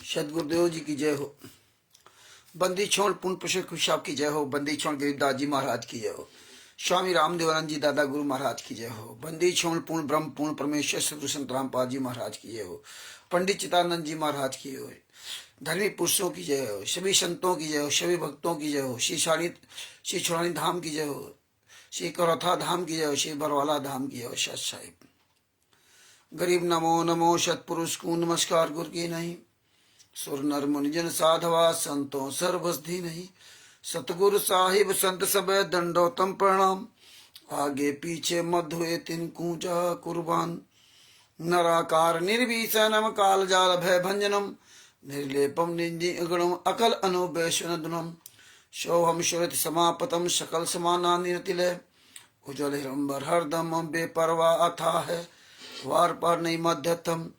सदगुरुदेव जी की जय हो। बंदी छोड़ पूर्ण प्रशस्त साहब की जय हो। बंदी छोड़ गरीबदास जी महाराज की जय हो। स्वामी रामदेवानंद जी दादा गुरु महाराज की जय हो। बंदी छोड़ पूर्ण ब्रह्म पूर्ण परमेश्वर सतगुरु संत रामपाल जी महाराज की जय हो। पंडित चितानंद जी महाराज की जय हो। धर्मी पुरुषों की जय हो। सभी संतों की जय हो। सभी भक्तों की जय हो। श्री छोड़ानी धाम की जय हो। श्री करौथा धाम की जय हो। श्री बरवाला धाम की जय हो। सत साहिब गरीब नमो नमो सतपुरुष को नमस्कार गुरु की नहीं। सुर नर मुनिजन साधवा संतों सर्वस्धी नहीं। सतगुरु साहिब संत सब दंडोतम प्रणाम। आगे पीछे मध्य हुए तिनकू जा कुर्बान। नराकार निर्भीषणम काल जाल भय भंजनम। निर्लेपम निंदी अगणम अकल अनुवैष्णदनम। सोहम सुरत समापतम सकल समाना निरतिलय। उज्ज्वल हिरंबर हरदम बेपरवा अथा है। वार पर नहीं मध्यतम।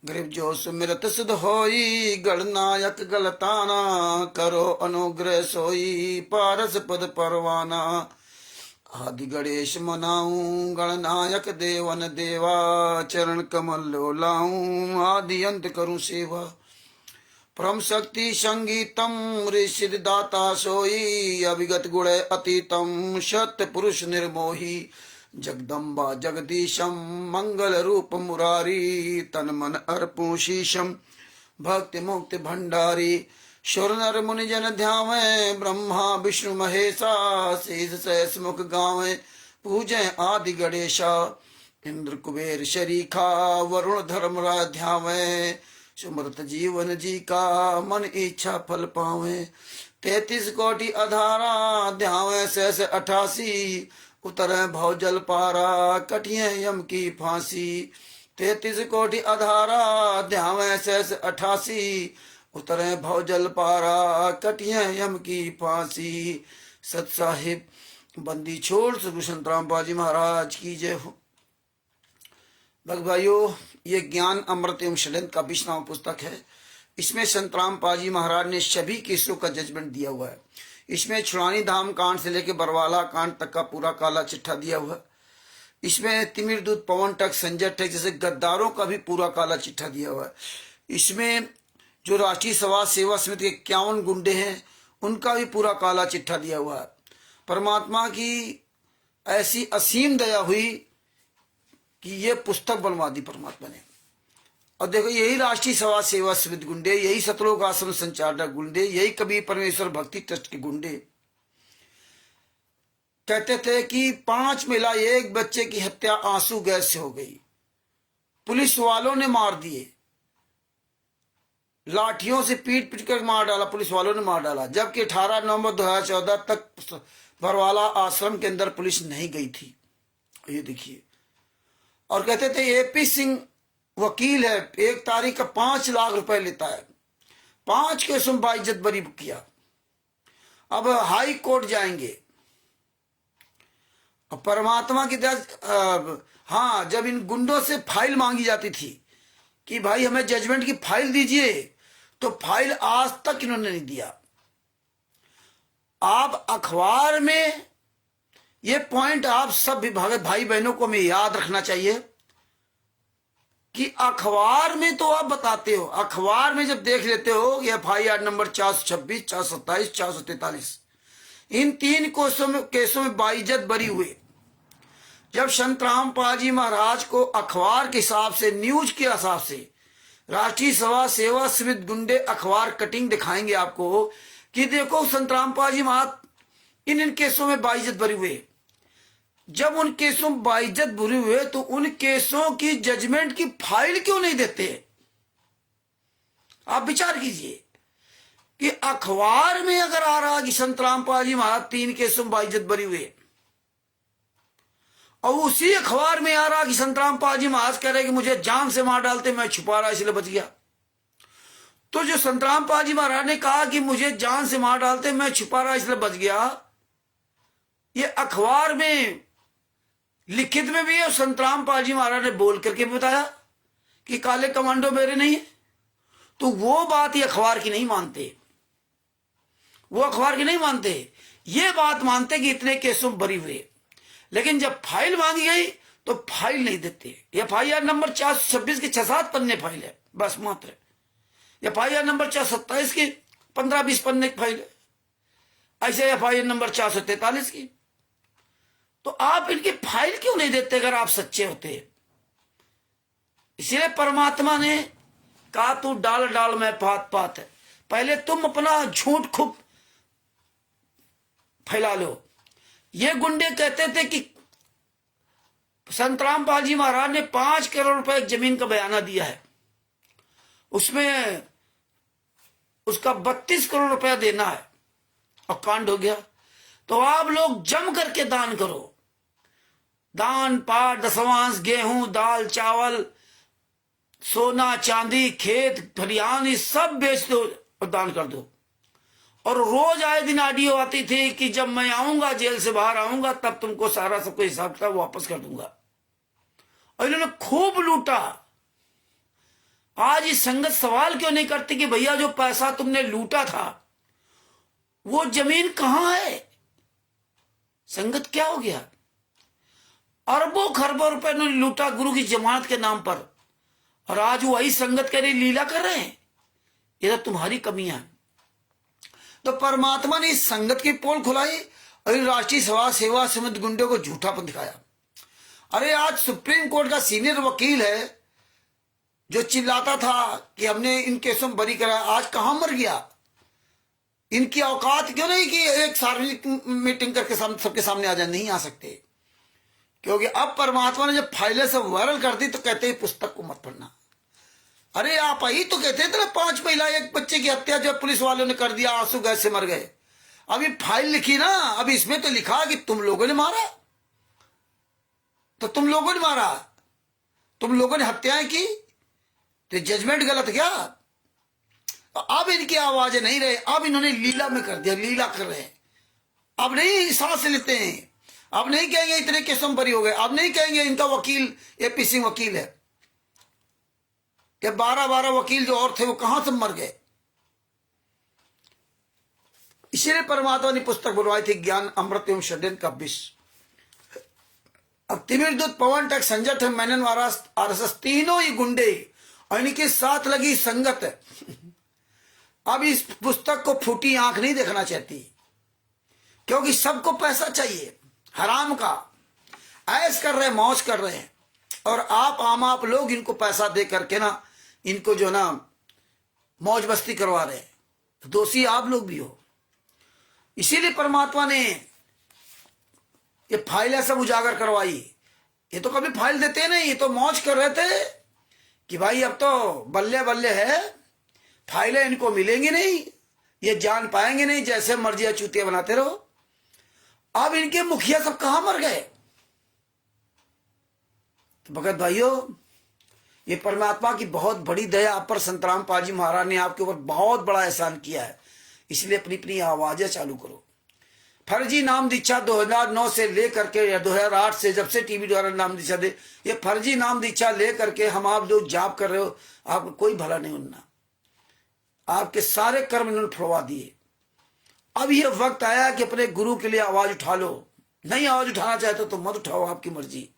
गरीब जो सुमिरत सुध होई। गणनायक गलताना करो अनुग्रह सोई। पारस पद परवाना आदि गणेश मनाऊं। गणनायक देवन देवा चरण कमल लोलाऊं। आदि अंत करूं सेवा। परम शक्ति संगीतम ऋषि दाता सोई। अभिगत गुण अतीतम सत्य पुरुष निर्मोही। जगदम्बा जगदीशम मंगल रूप मुरारी। तन मन अर्पू शीशम भक्ति मुक्ति भंडारी। सुर नर मुनिजन ध्यावे ब्रह्मा विष्णु महेशा। शेष सहस मुख गावे पूजे आदि गणेशा। इंद्र कुबेर शरीखा वरुण धर्मराज ध्यावे। सुमृत जीवन जी का मन इच्छा फल पावे। 33 कोटि अधारा ध्यावे सहस 88। उतरे भव जल पारा कटिए यम की फांसी। 33 कोटि अधारा ध्यावे सहस 88। उतरे भव जल पारा कटिए यम की फांसी। सत साहिब बंदी छोड़ सतगुरु संत रामपाल जी महाराज की जय हो। भक्त भाइयों, ये ज्ञान अमृत एवं षड्यंत्र का 20वां पुस्तक है। इसमें संत रामपाल जी महाराज ने सभी केसों का जजमेंट दिया हुआ है। इसमें छुड़ानी धाम कांड से लेकर बरवाला कांड तक का पूरा काला चिट्ठा दिया हुआ है। इसमें तिमिर दूत पवन टक संजय टक जैसे गद्दारों का भी पूरा काला चिट्ठा दिया हुआ है। इसमें जो राष्ट्रीय समाज सेवा समिति के 51 गुंडे हैं उनका भी पूरा काला चिट्ठा दिया हुआ है। परमात्मा की ऐसी असीम दया हुई कि ये पुस्तक बनवा दी परमात्मा ने। और देखो, यही राष्ट्रीय समाज सेवा समिति गुंडे, यही सतलोक आश्रम संचालक गुंडे, यही कबीर परमेश्वर भक्ति ट्रस्ट के गुंडे कहते थे कि 5 महिला 1 बच्चे की हत्या आंसू गैस से हो गई। पुलिस वालों ने मार दिए, लाठियों से पीट पीट कर मार डाला, पुलिस वालों ने मार डाला। जबकि 18 नवंबर 2014 तक बरवाला आश्रम के अंदर पुलिस नहीं गई थी। ये देखिए। और कहते थे एपी सिंह वकील है, 1 तारीख का 5 लाख रुपए लेता है। 5 केसों में बाइज्जत बरी किया। अब हाई कोर्ट जाएंगे। और परमात्मा की दया, हाँ, जब इन गुंडों से फाइल मांगी जाती थी कि भाई हमें जजमेंट की फाइल दीजिए, तो फाइल आज तक इन्होंने नहीं दिया। आप अखबार में ये पॉइंट आप सब विभाग भाई बहनों को हमें याद रखना चाहिए कि अखबार में तो आप बताते हो, अखबार में जब देख लेते हो कि FIR नंबर 426, 427, 443, इन 3 केसों में बाइज्जत बरी हुए। जब संत रामपाल जी महाराज को अखबार के हिसाब से, न्यूज के हिसाब से, राष्ट्रीय समाज सेवा समिति गुंडे अखबार कटिंग दिखाएंगे आपको कि देखो संत रामपाल जी महाराज इन केसों में बाइज्जत बरी हुए। जब उन केसों में बाइज्जत बुरी हुए तो उन केसों की जजमेंट की फाइल क्यों नहीं देते? आप विचार कीजिए कि अखबार में अगर आ रहा कि संत रामपाल जी महाराज 3 केसों में बाइज्जत बरी हुए, और उसी अखबार में आ रहा कि संत रामपाल जी महाराज कह रहे कि मुझे जान से मार डालते, मैं छुपा रहा इसलिए बच गया। तो जो संत रामपाल जी महाराज ने कहा कि मुझे जान से मार डालते, मैं छुपा रहा इसलिए बच गया, ये अखबार में लिखित में भी है। और संत रामपाल जी महाराज ने बोल करके बताया कि काले कमांडो मेरे नहीं। तो वो बात ये अखबार की नहीं मानते, वो अखबार की नहीं मानते, ये बात मानते कि इतने केसों में बरी हुए। लेकिन जब फाइल मांगी गई तो फाइल नहीं देते। FIR नंबर 426 के 6-7 पन्ने फाइल है बस मात्र। FIR नंबर 427 की 15-20 पन्ने की फाइल है, ऐसे FIR नंबर 443 की। तो आप इनकी फाइल क्यों नहीं देते अगर आप सच्चे होते? इसलिए परमात्मा ने कहा तू डाल डाल में पात पात है। पहले तुम अपना झूठ खूब फैला लो। ये गुंडे कहते थे कि संत रामपाल जी महाराज ने 5 करोड़ रुपए जमीन का बयाना दिया है, उसमें उसका 32 करोड़ रुपया देना है, और कांड हो गया। तो आप लोग जम करके दान करो, दान पाठ दशवांश, गेहूं दाल चावल सोना चांदी खेत खलिहान सब बेच दो और दान कर दो। और रोज आए दिन ऑडियो आती थी कि जब मैं आऊंगा जेल से बाहर आऊंगा तब तुमको सारा सबको हिसाब किताब वापस कर दूंगा। और इन्होंने खूब लूटा। आज ये संगत सवाल क्यों नहीं करती कि भैया जो पैसा तुमने लूटा था वो जमीन कहां है? संगत क्या हो गया? अरबों खरबों रुपए उन्होंने लूटा गुरु की जमानत के नाम पर, और आज वही संगत के लिए लीला कर रहे हैं। ये तो तुम्हारी कमियां। तो परमात्मा ने इस संगत की पोल खुलाई और राष्ट्रीय सेवा समिति गुंडे को झूठापन दिखाया। अरे आज सुप्रीम कोर्ट का सीनियर वकील है जो चिल्लाता था कि हमने इन केसों में बरी करा, आज कहां मर गया? इनकी औकात क्यों नहीं कि एक सार्वजनिक मीटिंग करके सबके सामने आ जाए? नहीं आ सकते, क्योंकि अब परमात्मा ने जब फाइलें सब वायरल कर दी तो कहते हैं पुस्तक को मत पढ़ना। अरे आप ही तो कहते थे ना 5 महिला 1 बच्चे की हत्या जो पुलिस वालों ने कर दिया, आंसू गैस से मर गए। अभी फाइल लिखी ना, अभी इसमें तो लिखा कि तुम लोगों ने मारा, तो तुम लोगों ने मारा, तुम लोगों ने हत्याएं की, तो जजमेंट गलत क्या? अब इनकी आवाजें नहीं रहे, अब इन्होंने लीला में कर दिया, लीला कर रहे हैं। अब नहीं सांस लेते हैं, अब नहीं कहेंगे इतने केसों में बरी हो गए, अब नहीं कहेंगे इनका वकील AP सिंह वकील है। कि 12 वकील जो और थे वो कहां से मर गए? इसीलिए परमात्मा ने पुस्तक बुलवाई थी ज्ञान अमृत एवं षड्यंत्र का विष। अब तिमिर दूत पवन टैक्स संजय थे मैनन महाराज RSS तीनों ही गुंडे और इनके साथ लगी संगत अब इस पुस्तक को फूटी आंख नहीं देखना चाहती, क्योंकि सबको पैसा चाहिए, हराम का ऐश कर रहे, मौज कर रहे हैं। और आप लोग इनको पैसा दे करके ना इनको जो ना मौज मस्ती करवा रहे हैं, तो दोषी आप लोग भी हो। इसीलिए परमात्मा ने ये फाइलें सब उजागर करवाई। ये तो कभी फाइल देते नहीं, ये तो मौज कर रहे थे कि भाई अब तो बल्ले बल्ले है, फाइलें इनको मिलेंगी नहीं, ये जान पाएंगे नहीं, जैसे मर्जी चूतिया बनाते रहो। अब इनके मुखिया सब कहां मर गए? तो भगत भाइयों, ये परमात्मा की बहुत बड़ी दया आप पर संत रामपाल जी महाराज ने आपके ऊपर बहुत बड़ा एहसान किया है। इसलिए अपनी अपनी आवाजें चालू करो। फर्जी नाम दीक्षा 2009 से लेकर के या 2008 से, जब से टीवी द्वारा नाम दीक्षा दे, ये फर्जी नाम दीक्षा लेकर के हम आप जो जाप कर रहे हो, आपको कोई भला नहीं होना। आपके सारे कर्म इन्होंने फुड़वा दिए। अब ये वक्त आया कि अपने गुरु के लिए आवाज उठा लो। नहीं आवाज उठाना चाहते तो मत उठाओ, आपकी मर्जी।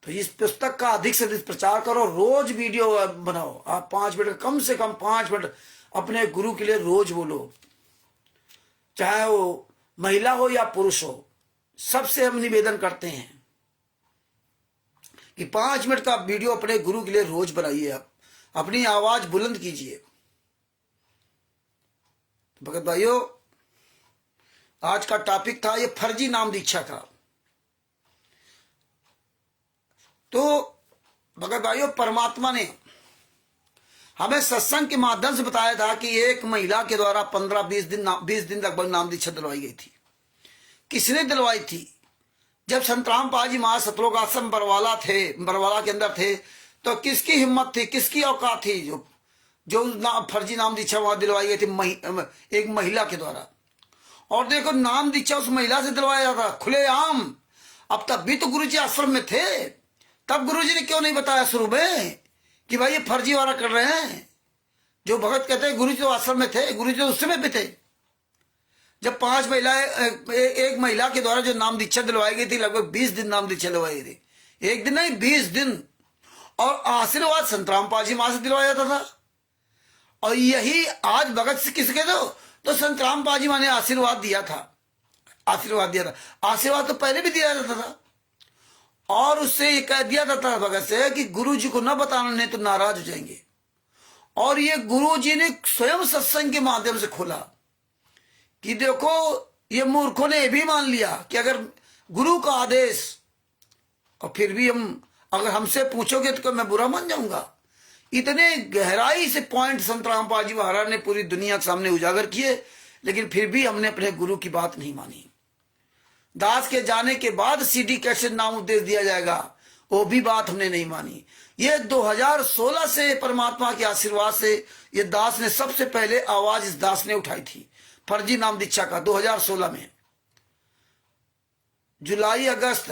तो इस पुस्तक का अधिक से अधिक प्रचार करो, रोज वीडियो बनाओ। आप 5 मिनट, कम से कम 5 मिनट अपने गुरु के लिए रोज बोलो, चाहे वो महिला हो या पुरुष हो। सबसे हम निवेदन करते हैं कि 5 मिनट का वीडियो अपने गुरु के लिए रोज बनाइए। आप अपनी आवाज बुलंद कीजिए। तो भगत भाइयों, आज का टॉपिक था ये फर्जी नाम दीक्षा का। तो भगत भाइयों, परमात्मा ने हमें सत्संग के माध्यम से बताया था कि एक महिला के द्वारा 15-20 दिन लगभग नाम दीक्षा दिलवाई गई थी। किसने दिलवाई थी? जब संत रामपाल जी महाराज सतलोक आश्रम बरवाला के अंदर थे, तो किसकी हिम्मत थी, किसकी औकात थी जो फर्जी नाम दीक्षा वहां दिलवाई गई थी एक महिला के द्वारा। और देखो, नाम दीक्षा उस महिला से दिलवाया था खुलेआम। अब तब भी तो गुरु जी आश्रम में थे, तब गुरु जी ने क्यों नहीं बताया शुरू में कि भाई ये फर्जी वाला कर रहे हैं? जो भगत कहते हैं गुरु जी तो आश्रम में थे, गुरु जी उस समय भी थे जब 5 महिलाएं, एक महिला के द्वारा जो नाम दीक्षा दिलवाई गई थी, लगभग 20 दिन नाम दीक्षा दिलवाई गई थी। एक दिन नहीं, 20 दिन। और आशीर्वाद संतराम पाजी महाराज से दिलवाया जाता था। और यही आज भगत सिंह किसके दो तो संतराम पाजी महाराज ने आशीर्वाद दिया था। आशीर्वाद तो पहले भी दिया जाता था। और उससे ये कह दिया जाता था भगत से कि गुरु जी को न बताना, नहीं तो नाराज हो जाएंगे। और ये गुरु जी ने स्वयं सत्संग के माध्यम से खोला कि देखो ये मूर्खों ने भी मान लिया कि अगर गुरु का आदेश, और फिर भी हम अगर हमसे पूछोगे तो मैं बुरा मान जाऊंगा। इतने गहराई से पॉइंट संत रामपाल जी महाराज ने पूरी दुनिया के सामने उजागर किए, लेकिन फिर भी हमने अपने गुरु की बात नहीं मानी। दास के जाने के बाद सीडी कैसेट नाम उपदेश दिया जाएगा, वो भी बात हमने नहीं मानी। ये 2016 से परमात्मा के आशीर्वाद से ये दास ने सबसे पहले आवाज इस दास ने उठाई थी फर्जी नाम दीक्षा का 2016 में। जुलाई अगस्त,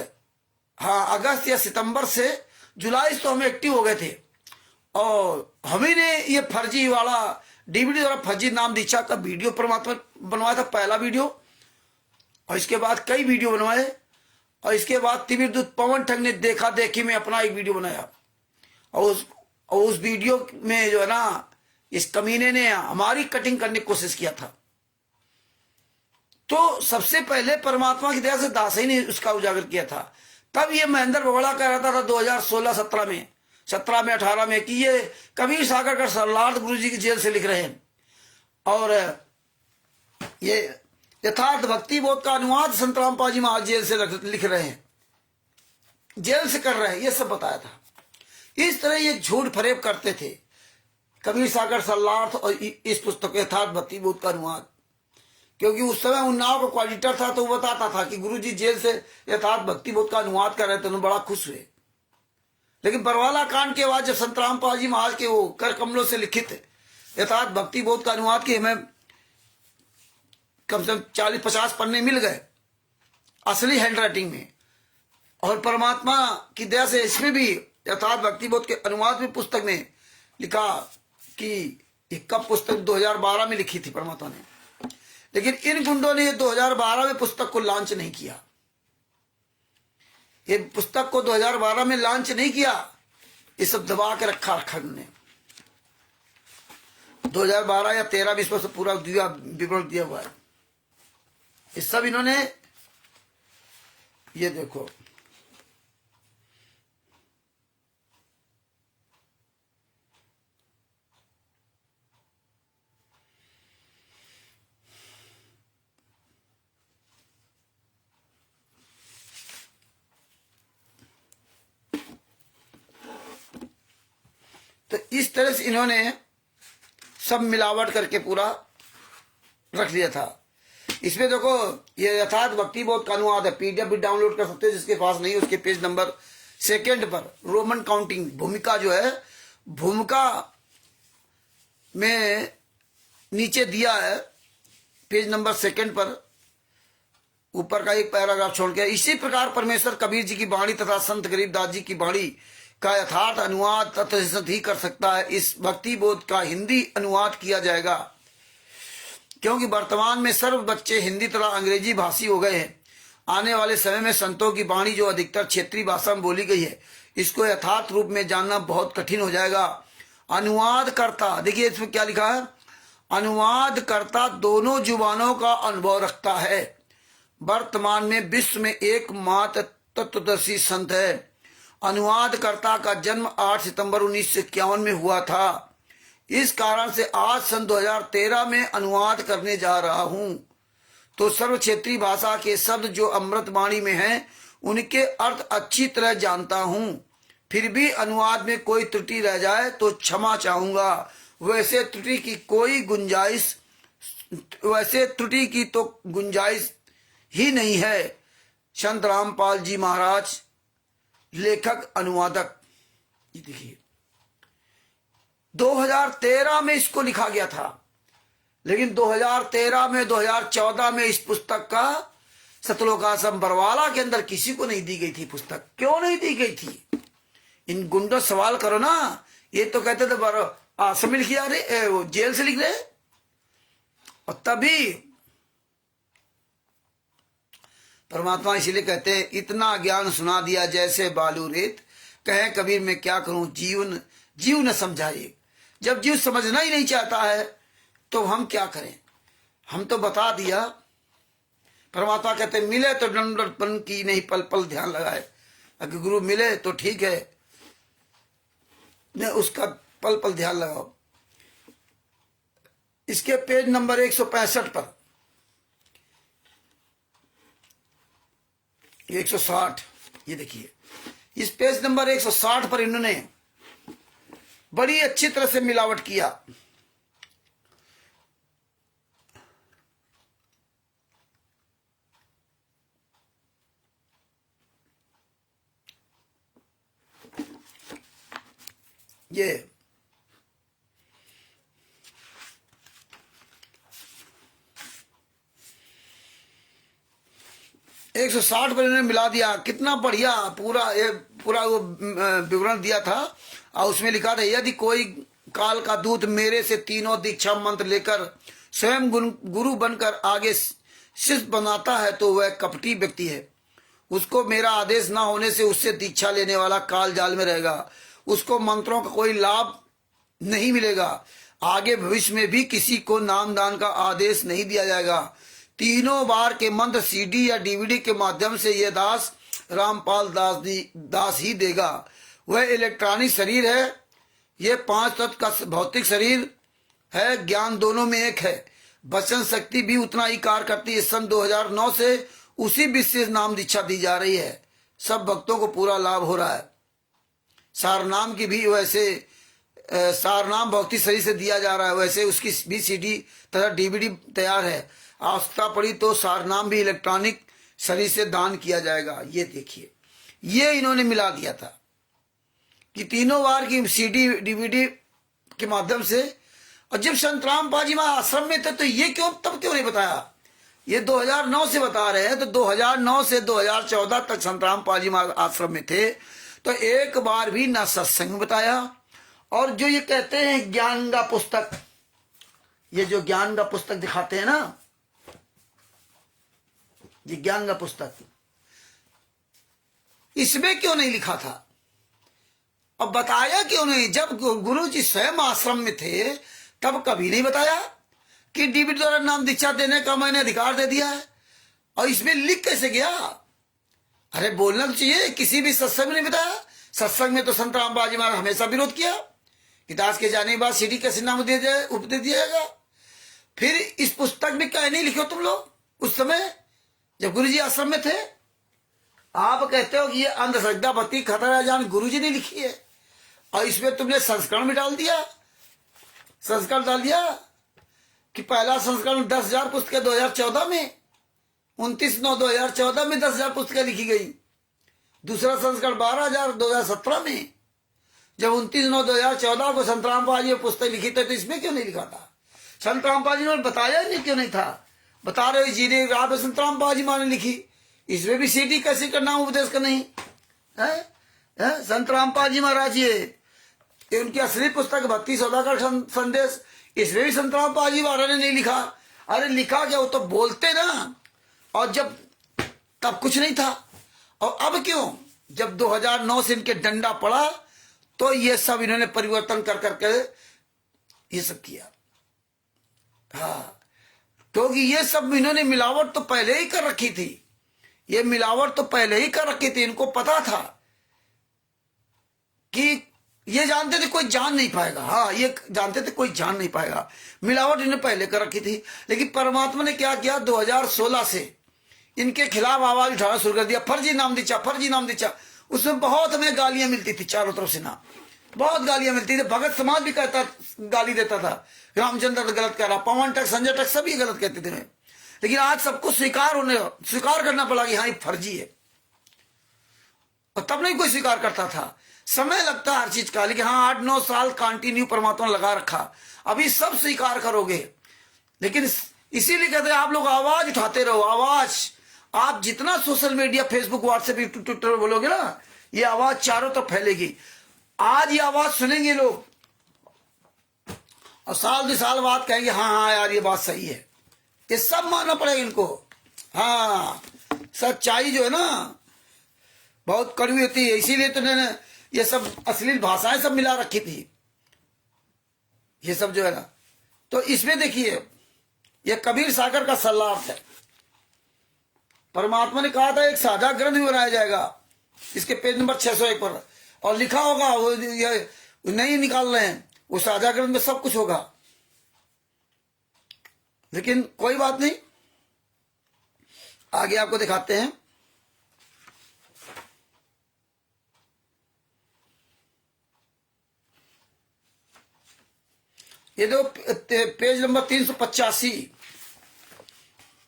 हाँ अगस्त या सितंबर से जुलाई से तो हम एक्टिव हो गए थे। और हमें ने ये फर्जी वाला डीवीडी द्वारा फर्जी नाम दीक्षा का वीडियो परमात्मा बनवाया था, पहला वीडियो। और इसके बाद कई वीडियो बनवाए। और इसके बाद तिमिरदूत पवन ठग ने देखा देखी में अपना एक वीडियो बनाया। और उस वीडियो में जो है ना इस कमीने ने हमारी कटिंग करने की कोशिश किया था। तो सबसे पहले परमात्मा की दया से दास ही ने उसका उजागर किया था। तब ये महेंद्र बगड़ा कह रहा था 2016-17 में, 17 में 18 में कि ये कबीर सागर का सरलार्थ गुरु जी की जेल से लिख रहे हैं और ये यथार्थ भक्ति बोध का अनुवाद संत रामपाल जी महाराज जेल से लिख रहे हैं, जेल से कर रहे हैं, ये सब बताया था। इस तरह ये झूठ फरेब करते थे। कबीर सागर सरलार्थ और इस पुस्तक यथार्थ भक्ति बोध का अनुवाद, क्योंकि उस समय उन्नाव का ऑडिटर था तो वो बताता था कि गुरु जी जेल से यथार्थ भक्ति बोध का अनुवाद कर रहे थे, तो बड़ा खुश हुए। लेकिन बरवाला कांड के बाद जब संत रामपाल जी महाराज के वो कर कमलों से लिखित यथार्थ भक्ति बोध का अनुवाद के हमें कम से कम 40-50 पन्ने मिल गए असली हैंड राइटिंग में। और परमात्मा की दया से इसमें भी यथार्थ भक्ति बोध के अनुवाद में पुस्तक में लिखा कि कब पुस्तक 2012 में लिखी थी परमात्मा ने। लेकिन इन गुंडों ने 2012 में पुस्तक को लॉन्च नहीं किया। ये पुस्तक को 2012 में लॉन्च नहीं किया, ये सब दबा के रखा ने 2012 या 13-20 में पूरा विवरण दिया हुआ है। ये सब इन्होंने, ये देखो तो इस तरह से इन्होंने सब मिलावट करके पूरा रख लिया था। इसमें देखो ये यथार्थ भक्ति बोध का अनुवाद है, पीडीएफ भी डाउनलोड कर सकते हो, जिसके पास नहीं उसके पेज नंबर 2 पर रोमन काउंटिंग भूमिका जो है, भूमिका में नीचे दिया है पेज नंबर 2 पर ऊपर का एक पैराग्राफ छोड़ के। इसी प्रकार परमेश्वर कबीर जी की वाणी तथा संत गरीबदास जी की वाणी का यथार्थ अनुवाद तत्सत ही कर सकता है। इस भक्ति बोध का हिंदी अनुवाद किया जाएगा, क्योंकि वर्तमान में सर्व बच्चे हिंदी तथा अंग्रेजी भाषी हो गए हैं। आने वाले समय में संतों की वाणी जो अधिकतर क्षेत्रीय भाषा में बोली गई है, इसको यथार्थ रूप में जानना बहुत कठिन हो जाएगा। अनुवादकर्ता, देखिए इसमें क्या लिखा है, अनुवादकर्ता दोनों जुबानों का अनुभव रखता है। वर्तमान में विश्व में एकमात्र तत्वदर्शी संत है। अनुवादकर्ता का जन्म 8 सितंबर 1951 में हुआ था। इस कारण से आज सन 2013 में अनुवाद करने जा रहा हूं। तो सर्व क्षेत्रीय भाषा के शब्द जो अमृतवाणी में हैं, उनके अर्थ अच्छी तरह जानता हूं। फिर भी अनुवाद में कोई त्रुटि रह जाए तो क्षमा चाहूंगा। वैसे त्रुटि की तो गुंजाइश ही नहीं है। संत रामपाल जी महाराज, लेखक अनुवादक। ये देखिए 2013 में इसको लिखा गया था, लेकिन 2013 में 2014 में इस पुस्तक का सतलोकाश्रम बरवाला के अंदर किसी को नहीं दी गई थी। पुस्तक क्यों नहीं दी गई थी? इन गुंडों सवाल करो ना। ये तो कहते थे आश्रम में लिखी जा रही, वो जेल से लिख रहे। और तभी परमात्मा इसीलिए कहते हैं, इतना ज्ञान सुना दिया जैसे बालू रेत, कहे कबीर मैं क्या करूं, जीव न समझाए। जब जीव समझना ही नहीं चाहता है तो हम क्या करें। हम तो बता दिया। परमात्मा कहते मिले तो दंडपन की नहीं, पल पल ध्यान लगाए। अगर गुरु मिले तो ठीक है, न उसका पल पल ध्यान लगाओ। इसके पेज नंबर 165 पर 160, ये देखिए, इस पेज नंबर 160 पर इन्होंने बड़ी अच्छी तरह से मिलावट किया। ये 160 पर इन्होंने मिला दिया। कितना बढ़िया पूरा वो विवरण दिया था। और उसमें लिखा था यदि कोई काल का दूत मेरे से तीनों दीक्षा मंत्र लेकर स्वयं गुरु बनकर आगे शिष्य बनाता है तो वह कपटी व्यक्ति है। उसको मेरा आदेश ना होने से उससे दीक्षा लेने वाला काल जाल में रहेगा। उसको मंत्रों का कोई लाभ नहीं मिलेगा। आगे भविष्य में भी किसी को नाम दान का आदेश नहीं दिया जाएगा। तीनों बार के मंत्र सीडी या डीवीडी के माध्यम से यह दास रामपाल दास ही देगा। वह इलेक्ट्रॉनिक शरीर है, यह 5 तत्व का भौतिक शरीर है। ज्ञान दोनों में एक है। वचन शक्ति भी उतना ही कार्य करती है। सन 2009 से उसी विशेष नाम दीक्षा दी जा रही है। सब भक्तों को पूरा लाभ हो रहा है। सारनाम की भी वैसे सारनाम भौतिक शरीर से दिया जा रहा है, वैसे उसकी भी सीडी तथा डीवीडी तैयार है। आवश्यकता पड़ी तो सारनाम भी इलेक्ट्रॉनिक शरीर से दान किया जाएगा। ये देखिए, ये इन्होंने मिला दिया था कि तीनों बार की सीडी डीवीडी के माध्यम से। और जब संत रामपाल जी महाराज आश्रम में थे तो ये तब क्यों नहीं बताया। ये 2009 से बता रहे हैं, तो 2009 से 2014 तक संत रामपाल जी महाराज आश्रम में थे तो एक बार भी ना सत्संग बताया। और जो ये कहते हैं ज्ञान का पुस्तक, ये जो ज्ञान का पुस्तक दिखाते हैं ना, ये ज्ञान का पुस्तक, इसमें क्यों नहीं लिखा था और बताया क्यों नहीं। जब गुरु जी स्वयं आश्रम में थे तब कभी नहीं बताया कि डीवीडी द्वारा नाम दीक्षा देने का मैंने अधिकार दे दिया है। और इसमें लिख कैसे गया। अरे बोलना तो चाहिए। किसी भी सत्संग में नहीं बताया। सत्संग में तो संत रामपाल जी महाराज हमेशा विरोध किया कि दास के जाने के बाद सीडी कैसे नाम उपदेश दिया जाएगा। फिर इस पुस्तक में क्या नहीं लिखे तुम लोग उस समय जब गुरु जी आश्रम में थे। आप कहते हो कि ये अंधश्रद्धा भक्ति खतरा जान गुरु जी ने लिखी है और इसमें तुमने संस्करण भी डाल दिया। संस्करण डाल दिया कि पहला संस्करण 10,000 पुस्तकें 2014 में, 29/9/2014 में 10,000 पुस्तकें लिखी गई। दूसरा संस्करण 12,000 2017 में। जब 29/9/2014 को संत रामपाल जी ने पुस्तक लिखी थी तो इसमें क्यों नहीं लिखा था। संत रामपाल जी ने बताया नहीं, क्यों नहीं था। बता रहे जी ने रात संत रामपाल जी ने लिखी, इसमें भी सीडी कैसे करना उपदेश का नहीं है। संत रामपाल जी महाराज ये उनकी असली पुस्तक भक्ति सौदागर संदेश, इसमें भी संत रामपाल जी महाराज ने नहीं लिखा। अरे लिखा क्या, वो तो बोलते ना। और जब तब कुछ नहीं था और अब क्यों, जब 2009 से इनके डंडा पड़ा तो ये सब इन्होंने परिवर्तन कर करके ये सब किया। हाँ, क्योंकि ये सब इन्होंने मिलावट तो पहले ही कर रखी थी। ये मिलावट तो पहले ही कर रखी थी। इनको पता था कि ये जानते थे कोई जान नहीं पाएगा। हाँ, ये जानते थे कोई जान नहीं पाएगा। मिलावट इन्होंने पहले कर रखी थी। लेकिन परमात्मा ने क्या किया, 2016 से इनके खिलाफ आवाज उठाना शुरू कर दिया। फर्जी नाम दीक्षा, फर्जी नाम दीक्षा। उसमें बहुत हमें गालियां मिलती थी चारों तरफ से ना, बहुत गालियां मिलती थी। भगत समाज भी कहता गाली देता था, रामचंद्र गलत कह रहा, पवन टक, संजय टक सभी गलत कहते थे। लेकिन आज सबको स्वीकार करना पड़ा कि हाँ ये फर्जी है। और तब नहीं कोई स्वीकार करता था। समय लगता है हर चीज का। लेकिन हाँ 8-9 साल कंटिन्यू परमात्मा ने लगा रखा। अभी सब स्वीकार करोगे। लेकिन इसीलिए कहते हैं आप लोग आवाज उठाते रहो। आवाज आप जितना social media Facebook WhatsApp YouTube Twitter बोलोगे ना, ये आवाज चारों तरफ फैलेगी। आज ये आवाज सुनेंगे लोग और साल 2 साल बाद कहेंगे हाँ हाँ यार ये बात सही है। ये सब मानना पड़ेगा इनको। हाँ, सच्चाई जो है ना बहुत कड़वी होती है। इसीलिए तो ये सब अश्लील भाषाएं सब मिला रखी थी, ये सब जो है ना। तो इसमें देखिए ये कबीर सागर का सल्लार्थ है। परमात्मा ने कहा था एक साझा ग्रंथ भी बनाया जाएगा, इसके पेज नंबर 601 पर, और लिखा होगा, वो ये नहीं निकाल रहे हैं, वो साझा ग्रंथ में सब कुछ होगा। लेकिन कोई बात नहीं, आगे आपको दिखाते हैं। ये दो page number 385,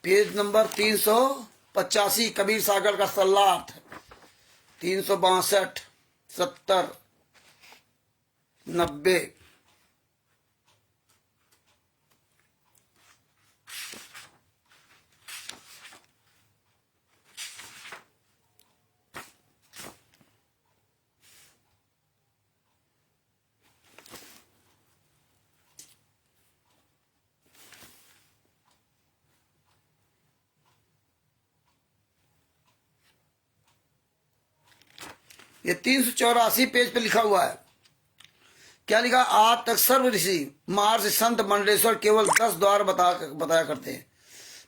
page number 385 Kabir Sagar का सल्लार्थ, 362, 70, 90। ये 384 पेज पे लिखा हुआ है। क्या लिखा? आज तक सर्व ऋषि महर्षि संत मंडलेश्वर केवल 10 द्वार बताया करते हैं,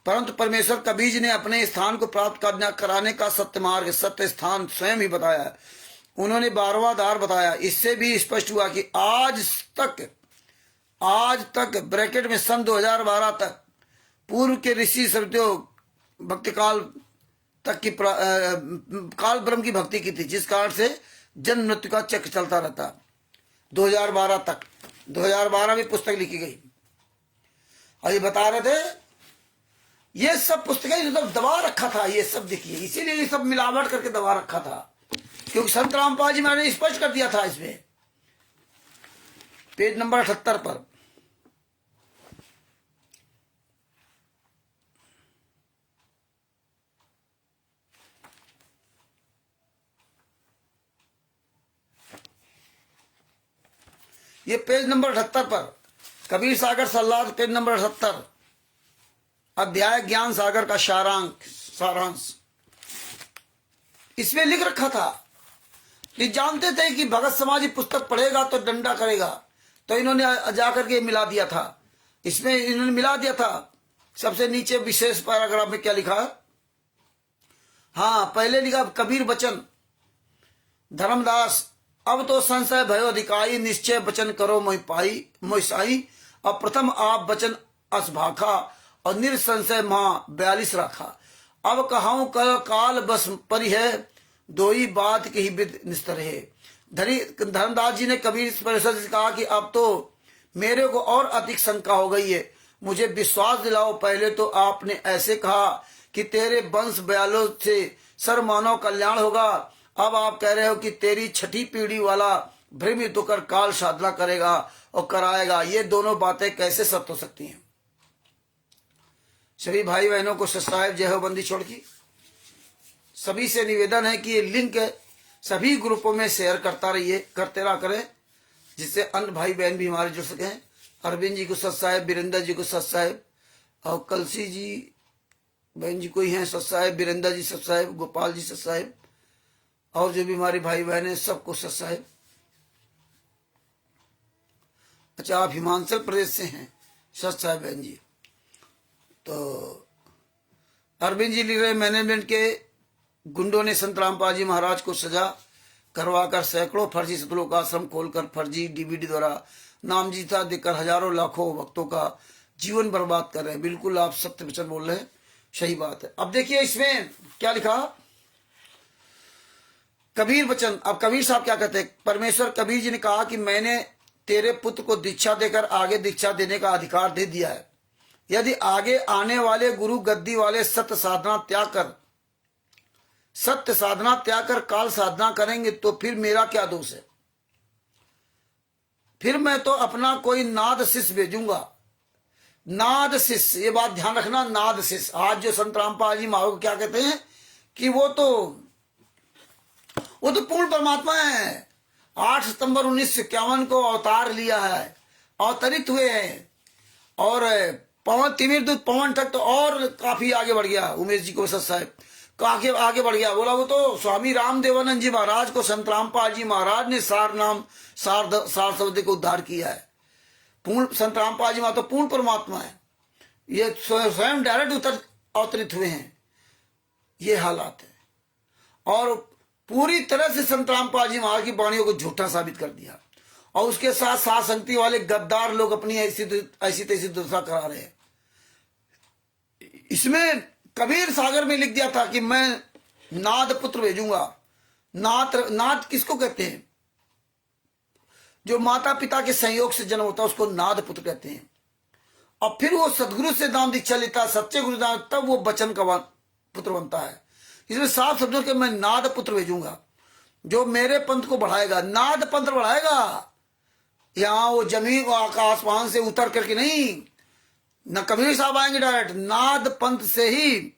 परंतु परमेश्वर कबीर जी ने अपने स्थान को प्राप्त कराने का सत्य मार्ग, सत्य स्थान स्वयं ही बताया है। उन्होंने 12वां द्वार बताया। इससे भी स्पष्ट हुआ कि आज तक ब्रैकेट में सन 2012 तक पूर्व के ऋषि सत्यो भक्ति काल तक की काल ब्रह्म की भक्ति की थी, जिस कारण से जन्म मृत्यु का चक्र चलता रहता। 2012 तक, 2012 में पुस्तक लिखी गई, और ये बता रहे थे ये सब पुस्तकें मतलब दबा रखा था, ये सब देखिए, इसीलिए ये सब मिलावट करके दबा रखा था, क्योंकि संत रामपाल जी मैंने स्पष्ट कर दिया था इसमें, पेज नंबर 78 पर। ये पेज नंबर 78 पर कबीर सागर सल्लाह, पेज नंबर 78, अध्याय ज्ञान सागर का सारांश इसमें लिख रखा था। ये जानते थे कि भगत समाजी पुस्तक पढ़ेगा तो डंडा करेगा, तो इन्होंने जाकर के मिला दिया था, इसमें इन्होंने मिला दिया था। सबसे नीचे विशेष पैराग्राफ में क्या लिखा? हाँ, पहले लिखा कबीर बचन धर्मदास, अब तो संशय भयो अधिकाई, निश्चय वचन करो मोहि साई। अब प्रथम आप वचन असभाखा, और निरसंशय माँ 42 रखा। अब कहाऊं काल बस परि है, दोई बात की ही विद निस्तर है। धर्मदास जी ने कबीर परिषद से कहा कि अब तो मेरे को और अधिक शंका हो गई है, मुझे विश्वास दिलाओ। पहले तो आपने ऐसे कहा कि तेरे वंश बयालों से सर्वमानव कल्याण होगा, अब आप कह रहे हो कि तेरी छठी पीढ़ी वाला भ्रमित होकर काल साधना करेगा और कराएगा। ये दोनों बातें कैसे सत्य हो सकती हैं? सभी भाई बहनों को सब्सक्राइब जय हो बंदी छोड़ की। सभी से निवेदन है कि ये लिंक सभी ग्रुपों में शेयर करते रहा करें, जिससे अन्य भाई बहन भी हमारे जुड़ सके। अरविंद जी को सत साहेब, वीरेंद्र जी को सत साहेब, और कलसी जी बहन जी कोई हैं सत साहेब, वीरेंद्र जी सत साहेब, गोपाल जी सत साहेब, और जो भी हमारी भाई बहन है सबको सत साहेब। अच्छा, आप हिमाचल प्रदेश से हैं सत साहेब बहन जी। तो अरविंद जी लिख रहे, मैनेजमेंट के गुंडों ने संत रामपाल जी महाराज को सजा करवाकर सैकड़ों फर्जी सतलोक आश्रम खोलकर फर्जी डीवीडी द्वारा नाम जीता देकर हजारों लाखों भक्तों का जीवन बर्बाद कर रहे हैं। बिल्कुल आप सत्य वचन बोल रहे हैं, सही बात है। अब देखिए इसमें क्या लिखा, कबीर वचन। अब कबीर साहब क्या कहते हैं? परमेश्वर कबीर जी ने कहा कि मैंने तेरे पुत्र को दीक्षा देकर आगे दीक्षा देने का अधिकार दे दिया है। यदि आगे आने वाले गुरु गद्दी वाले सत्य साधना त्याग कर काल साधना करेंगे तो फिर मेरा क्या दोष है? फिर मैं तो अपना कोई नाद शिष्य भेजूंगा। नाद शिष्य, ये बात ध्यान रखना, नाद शिष्य। आज जो संत रामपाल जी महाराज क्या कहते हैं कि वो तो पूर्ण परमात्मा है। 8 सितंबर 1951 को अवतार लिया है, अवतरित हुए हैं, और पवन तिमिर दूत पवन तक तो और काफी आगे बढ़ गया। उमेश जी को सत साहेब आगे आगे बढ़ गया, बोला वो तो स्वामी रामदेवानंद जी महाराज को संत रामपाल जी महाराज ने सार शब्द को उद्धार किया है। पूर्ण संत रामपाल जी महाराज तो पूर्ण परमात्मा है, ये स्वयं डायरेक्ट अवतरित हुए हैं। ये हालात है, और पूरी तरह से संत रामपाल जी महाराज की वाणियों को झूठा साबित कर दिया, और उसके साथ साथ संगति वाले गद्दार लोग अपनी ऐसी तैसी दुर्दशा करा रहे हैं। इसमें कबीर सागर में लिख दिया था कि मैं नाद पुत्र भेजूंगा। नाद किसको कहते हैं? जो माता पिता के संयोग से जन्म होता है उसको नाद पुत्र कहते हैं। और फिर वो सदगुरु से नाम दीक्षा लेता है, सच्चे गुरु नाम, तब वो बचन का पुत्र बनता है। इसमें साफ शब्दों के मैं नाद पुत्र भेजूंगा जो मेरे पंथ को बढ़ाएगा, नाद पंथ बढ़ाएगा। यहां वो जमीन आसमान से उतर करके नहीं, न कबीर साहब आएंगे डायरेक्ट, नाद पंथ से ही,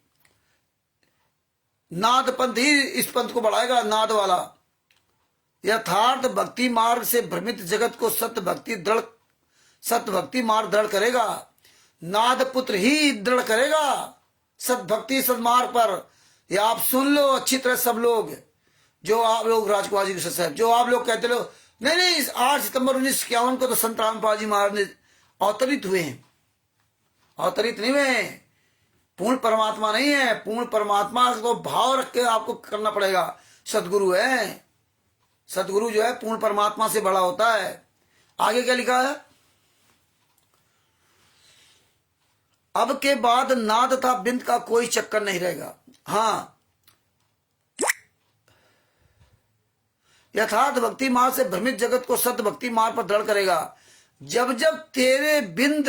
नाद पंथ ही इस पंथ को बढ़ाएगा। नाद वाला यथार्थ भक्ति मार्ग से भ्रमित जगत को सत्य भक्ति मार्ग दृढ़ करेगा। नाद पुत्र ही दृढ़ करेगा सत भक्ति सदमार्ग पर। ये आप सुन लो अच्छी तरह सब लोग, जो आप लोग राजकुमार जी साहब, जो आप लोग कहते हो नहीं 8 सितंबर 1951 को तो संत रामपाल जी महाराज ने अवतरित हुए हैं, अवतरित नहीं हुए, पूर्ण परमात्मा नहीं है। पूर्ण परमात्मा को भाव रख के आपको करना पड़ेगा। सदगुरु है, सदगुरु जो है पूर्ण परमात्मा से बड़ा होता है। आगे क्या लिखा है? अब के बाद नाद तथा बिंद का कोई चक्कर नहीं रहेगा। हाँ, यथार्थ भक्ति मार्ग से भ्रमित जगत को सत्य भक्ति मार्ग पर दृढ़ करेगा। जब जब तेरे बिंद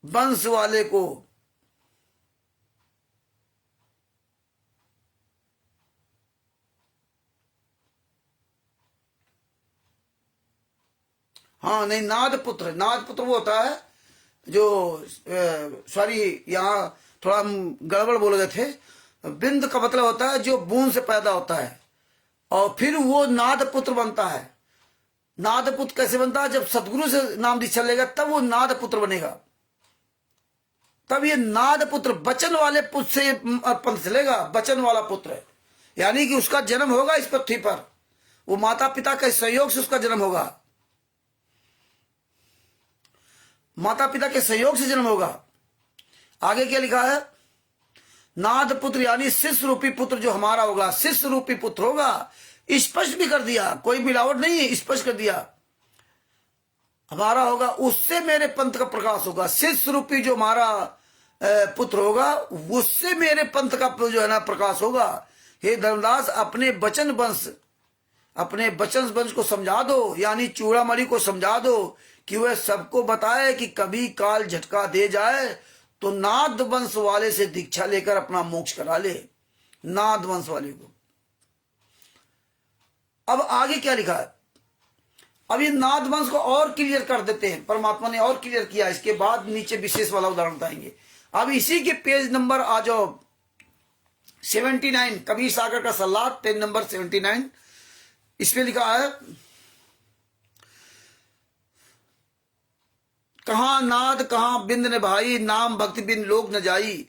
वंश वाले को हाँ नहीं, नाद पुत्र वो होता है जो सॉरी यहाँ थोड़ा हम गड़बड़ बोल गए थे। बिंद का मतलब होता है जो बूंद से पैदा होता है, और फिर वो नाद पुत्र बनता है। नाद पुत्र कैसे बनता है? जब सतगुरु से नाम दीक्षा लेगा तब वो नाद पुत्र बनेगा। तब ये नाद पुत्र बचन वाले पुत्र से पंथ चलेगा, बचन वाला पुत्र, यानी कि उसका जन्म होगा इस पृथ्वी पर, वो माता पिता के सहयोग से उसका जन्म होगा, माता पिता के सहयोग से जन्म होगा। आगे क्या लिखा है? नाद पुत्र यानी शिष्य रूपी पुत्र जो हमारा होगा, शिष्य रूपी पुत्र होगा। स्पष्ट भी कर दिया, कोई मिलावट नहीं है, स्पष्ट कर दिया हमारा होगा, उससे मेरे पंथ का प्रकाश होगा। शिष्य रूपी जो हमारा पुत्र होगा उससे मेरे पंथ का जो है ना प्रकाश होगा। हे धर्मदास, अपने वचन वंश को समझा दो, यानी चूड़ामणि को समझा दो कि वह सबको बताए कि कभी काल झटका दे जाए तो नाद वंश वाले से दीक्षा लेकर अपना मोक्ष करा ले, नाद वंश वाले को। अब आगे क्या लिखा है? अब ये नाद वंश को और क्लियर कर देते हैं, परमात्मा ने और क्लियर किया। इसके बाद नीचे विशेष वाला उदाहरण बताएंगे। अब इसी के पेज नंबर आ जाओ 79, कबीर सागर का सलाह, पेज नंबर 79। इसमें लिखा है, कहां नाद कहां बिंद ने भाई, नाम भक्ति बिन लोग न जाई।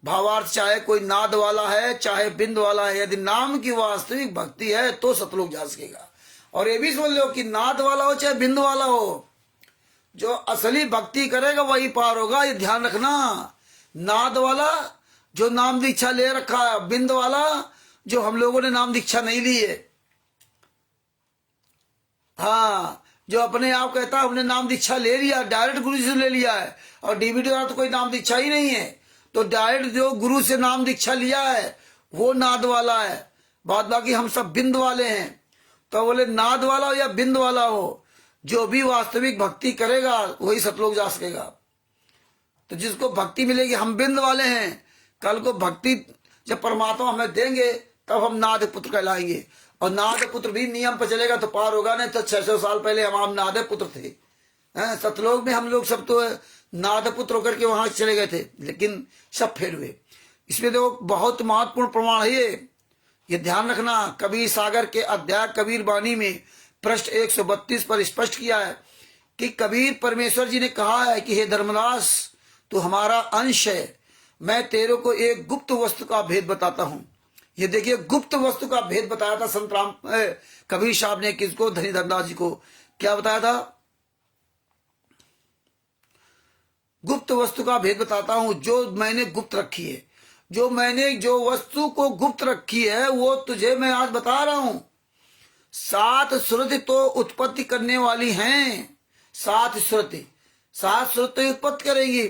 भावार्थ, चाहे कोई नाद वाला है चाहे बिंद वाला है, यदि नाम की वास्तविक भक्ति है तो सतलोक जा सकेगा। और ये भी समझ लो कि नाद वाला हो चाहे बिंद वाला हो, जो असली भक्ति करेगा वही पार होगा। ये ध्यान रखना। नाद वाला जो नाम दीक्षा ले रखा है, बिंद वाला जो हम लोगों ने नाम दीक्षा नहीं ली है, हाँ, जो अपने आप कहता है हमने नाम दीक्षा ले लिया, डायरेक्ट गुरु से ले लिया है, और डीवीडी वाला तो कोई नाम दीक्षा ही नहीं है, तो डायरेक्ट जो गुरु से नाम दीक्षा लिया है वो नाद वाला है। बाद बाकी हम सब बिंद वाले हैं। तो बोले नाद वाला हो या बिंद वाला हो, जो भी वास्तविक भक्ति करेगा वही सतलोक जा सकेगा। तो जिसको भक्ति मिलेगी, हम बिंद वाले हैं, कल को भक्ति जब परमात्मा हमें देंगे तब हम नाद पुत्र कहलाएंगे। और नाद पुत्र भी नियम पर चलेगा तो पार होगा, नहीं तो 600 साल पहले हम नाद पुत्र थे। सतलोक में हम लोग सब तो नाद पुत्र होकर के वहां चले गए थे, लेकिन सब फेल हुए। इसमें देखो बहुत महत्वपूर्ण प्रमाण है ये ध्यान रखना। कबीर सागर के अध्याय कबीर वाणी में पृष्ठ 132 पर स्पष्ट किया है कि कबीर परमेश्वर जी ने कहा है कि हे धर्मदास, तू हमारा अंश है, मैं तेरे को एक गुप्त वस्तु का भेद बताता हूं। ये देखिए, गुप्त वस्तु का भेद बताया था संत राम कबीर साहब ने किसको? धनी धनदास जी को। क्या बताया था? गुप्त वस्तु का भेद बताता हूं जो मैंने गुप्त रखी है। जो वस्तु को गुप्त रखी है वो तुझे मैं आज बता रहा हूं। 7 श्रुति तो उत्पत्ति करने वाली हैं। 7 श्रुति उत्पत्ति करेंगी।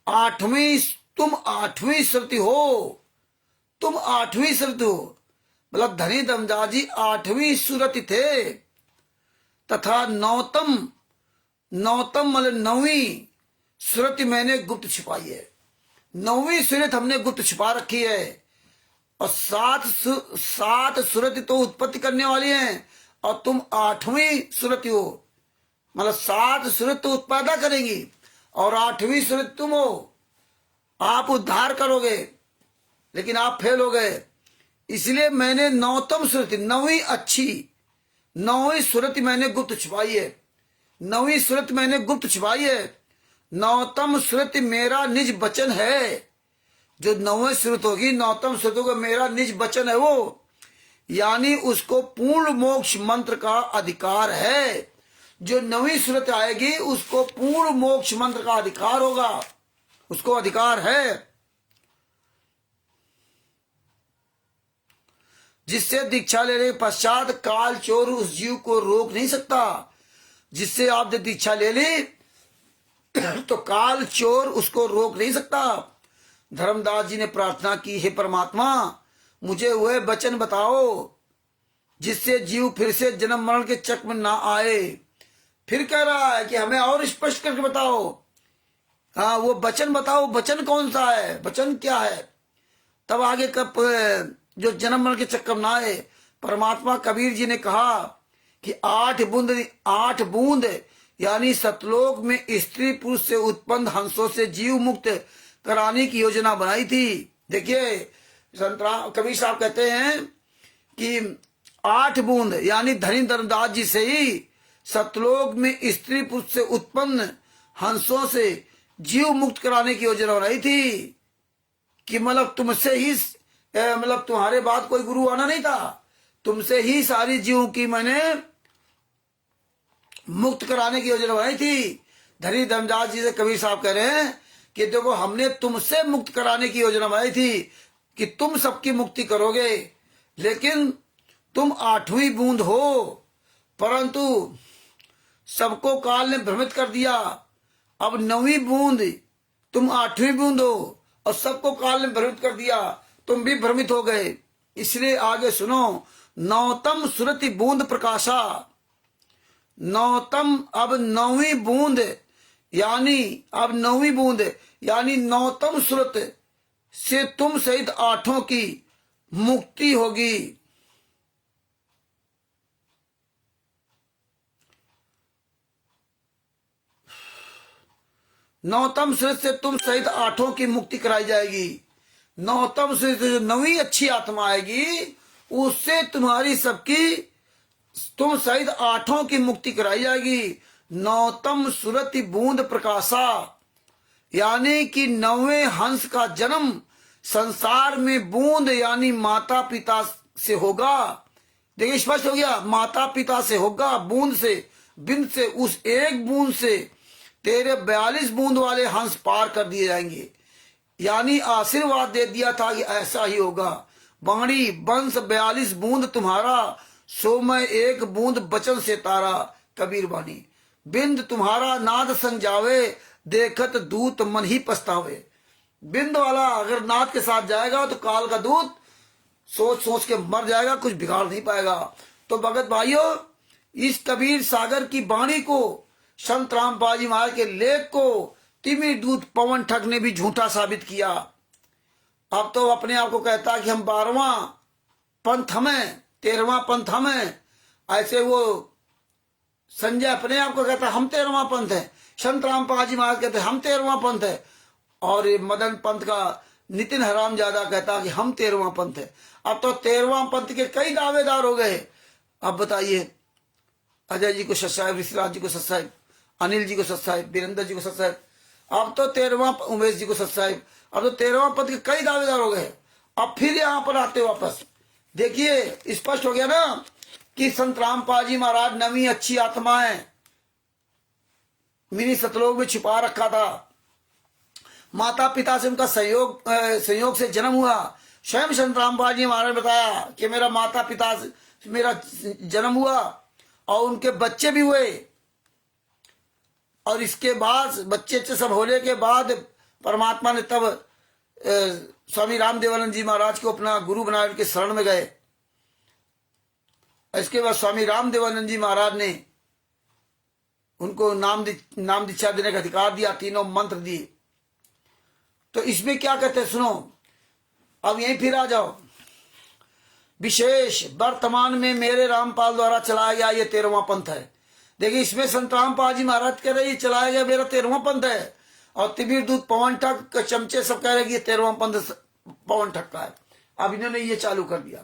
8वीं, तुम 8वीं श्रुति हो। तुम 8वीं श्रुति हो, मतलब धनी धनदास जी 8वीं श्रुति थे। तथा नौतम मतलब 9वीं श्रुति मैंने गुप्त छिपाई है। 9वीं श्रुति हमने गुप्त छिपा रखी है। और 7 श्रुति तो उत्पत्ति करने वाली हैं, और तुम 8वीं श्रुति हो, मतलब 7 श्रुति तो उत्पादन करेंगी और 8वीं श्रुति तुम हो। आप उद्धार करोगे, लेकिन आप फेल हो गए। इसलिए मैंने 9तम श्रुति, 9वीं अच्छी 9वीं श्रुति मैंने गुप्त छिपाई है। 9वीं श्रुति मैंने गुप्त छिपाई है। 9तम श्रुति मेरा निज वचन है। जो 9वीं श्रुति होगी, 9तम श्रुति को मेरा निज वचन है वो, यानी उसको पूर्ण मोक्ष मंत्र का अधिकार है। जो 9वीं श्रुति आएगी उसको पूर्ण मोक्ष मंत्र का अधिकार होगा, उसको अधिकार है। जिससे दीक्षा लेने के पश्चात काल चोर उस जीव को रोक नहीं सकता। जिससे आपने दीक्षा ले ली तो काल चोर उसको रोक नहीं सकता। धर्मदास जी ने प्रार्थना की, हे परमात्मा मुझे वह वचन बताओ जिससे जीव फिर से जन्म मरण के चक्र में ना आए। फिर कह रहा है कि हमें और स्पष्ट करके बताओ। हाँ, वो वचन बताओ, वचन कौन सा है, वचन क्या है। तब आगे कब जो जन्म मरण के चक्कर में ना आए। परमात्मा कबीर जी ने कहा कि 8 बूंद यानी सतलोक में स्त्री पुरुष से उत्पन्न हंसों से जीव मुक्त कराने की योजना बनाई थी। देखिए, संत कबीर साहब कहते हैं कि 8 बूंद यानी धनी धनदास जी से ही सतलोक में स्त्री पुरुष से उत्पन्न हंसों से जीव मुक्त कराने की योजना बनाई थी। कि मतलब तुमसे ही, मतलब तुम्हारे बाद कोई गुरु आना नहीं था, तुमसे ही सारी जीवों की मैंने मुक्त कराने की योजना बनाई थी। धनी धनदास जी से कबीर साहब कह रहे हैं कि देखो, हमने तुमसे मुक्त कराने की योजना बनाई थी कि तुम सबकी मुक्ति करोगे, लेकिन तुम 8वीं बूंद हो, परंतु सबको काल ने भ्रमित कर दिया। अब 9वीं बूंद, तुम 8वीं बूंद हो और सबको काल ने भ्रमित कर दिया, तुम भी भ्रमित हो गए। इसलिए आगे सुनो, 9तम श्रुति बूंद प्रकाशा। 9तम, अब 9वीं बूंद यानी, अब 9वीं बूंद यानी 9तम श्रुति से तुम सहित 8 की मुक्ति होगी। नौतम श्रुति से तुम सहित 8 की मुक्ति कराई जाएगी। 9तम श्रुति जो 9वीं अच्छी आत्मा आएगी उससे तुम्हारी सबकी, तुम सहित 8 की मुक्ति कराई जाएगी। 9तम श्रुति बूंद प्रकाशा यानी कि 9वें हंस का जन्म संसार में बूंद यानी माता पिता से होगा। देखिए, स्पष्ट हो गया, माता पिता से होगा, बूंद से, बिंद से। उस एक बूंद से तेरे 42 बूंद वाले हंस पार कर दिए जाएंगे। यानी आशीर्वाद दे दिया था कि ऐसा ही होगा। वाणी वंश 42 बूंद तुम्हारा, सो मैं 1 बूंद बचन से तारा। कबीर वाणी, बिंद तुम्हारा नाद संजावे, देखत दूत मन ही पछतावे। बिंद वाला अगर नाद के साथ जाएगा तो काल का दूत सोच सोच के मर जाएगा, कुछ बिगाड़ नहीं पाएगा। तो भगत भाइयों, इस कबीर सागर की वाणी को, संत रामपाल जी महाराज के लेख को तिमिर दूत पवन ठग ने भी झूठा साबित किया। अब तो अपने आप को कहता कि हम 12वां पंथ हमें, 13वां पंथ हमें। ऐसे वो संजय अपने आप को कहता हम 13वां पंथ है। संत रामपाल जी महाराज कहते हम 13वां पंथ है। और ये मदन पंथ का नितिन हरामजादा कहता कि हम 13वां पंथ है। अब तो 13वां पंथ के कई दावेदार हो गए। अब बताइए, अजय जी को सत साहिब, ऋषिराज जी को सत साहिब, अनिल जी को सत साहिब, वीरेंद्र जी को सत साहिब, अब तो 13वां, उमेश जी को सत्साहिब, अब तो 13वां पद के कई दावेदार हो गए। अब फिर यहाँ पर आते वापस, देखिए स्पष्ट हो गया ना कि संत रामपाल जी महाराज नवी अच्छी आत्मा है, मिनी सतलोक में छिपा रखा था। माता पिता से उनका संयोग से जन्म हुआ। स्वयं संत रामपाल जी महाराज ने बताया कि मेरा माता पिता से मेरा जन्म हुआ और उनके बच्चे भी हुए, और इसके बाद बच्चे सब होने के बाद परमात्मा ने तब स्वामी रामदेवानंद जी महाराज को अपना गुरु बना, उनके शरण में गए। इसके बाद स्वामी रामदेवानंद जी महाराज ने उनको नाम दीक्षा देने का अधिकार दिया, तीनों मंत्र दिए। तो इसमें क्या कहते हैं सुनो, अब यहीं फिर आ जाओ। विशेष वर्तमान में मेरे रामपाल द्वारा चलाया गया ये 13वां पंथ है। देखिए इसमें संत रामपाल जी महाराज कह रहे ये चलाया गया मेरा 13वां पंथ है, और तिबिर दूत पवन ठग चमचे सब कह रहे कि ये 13वां पंथ पवन ठग का है। अब इन्होंने ये चालू कर दिया।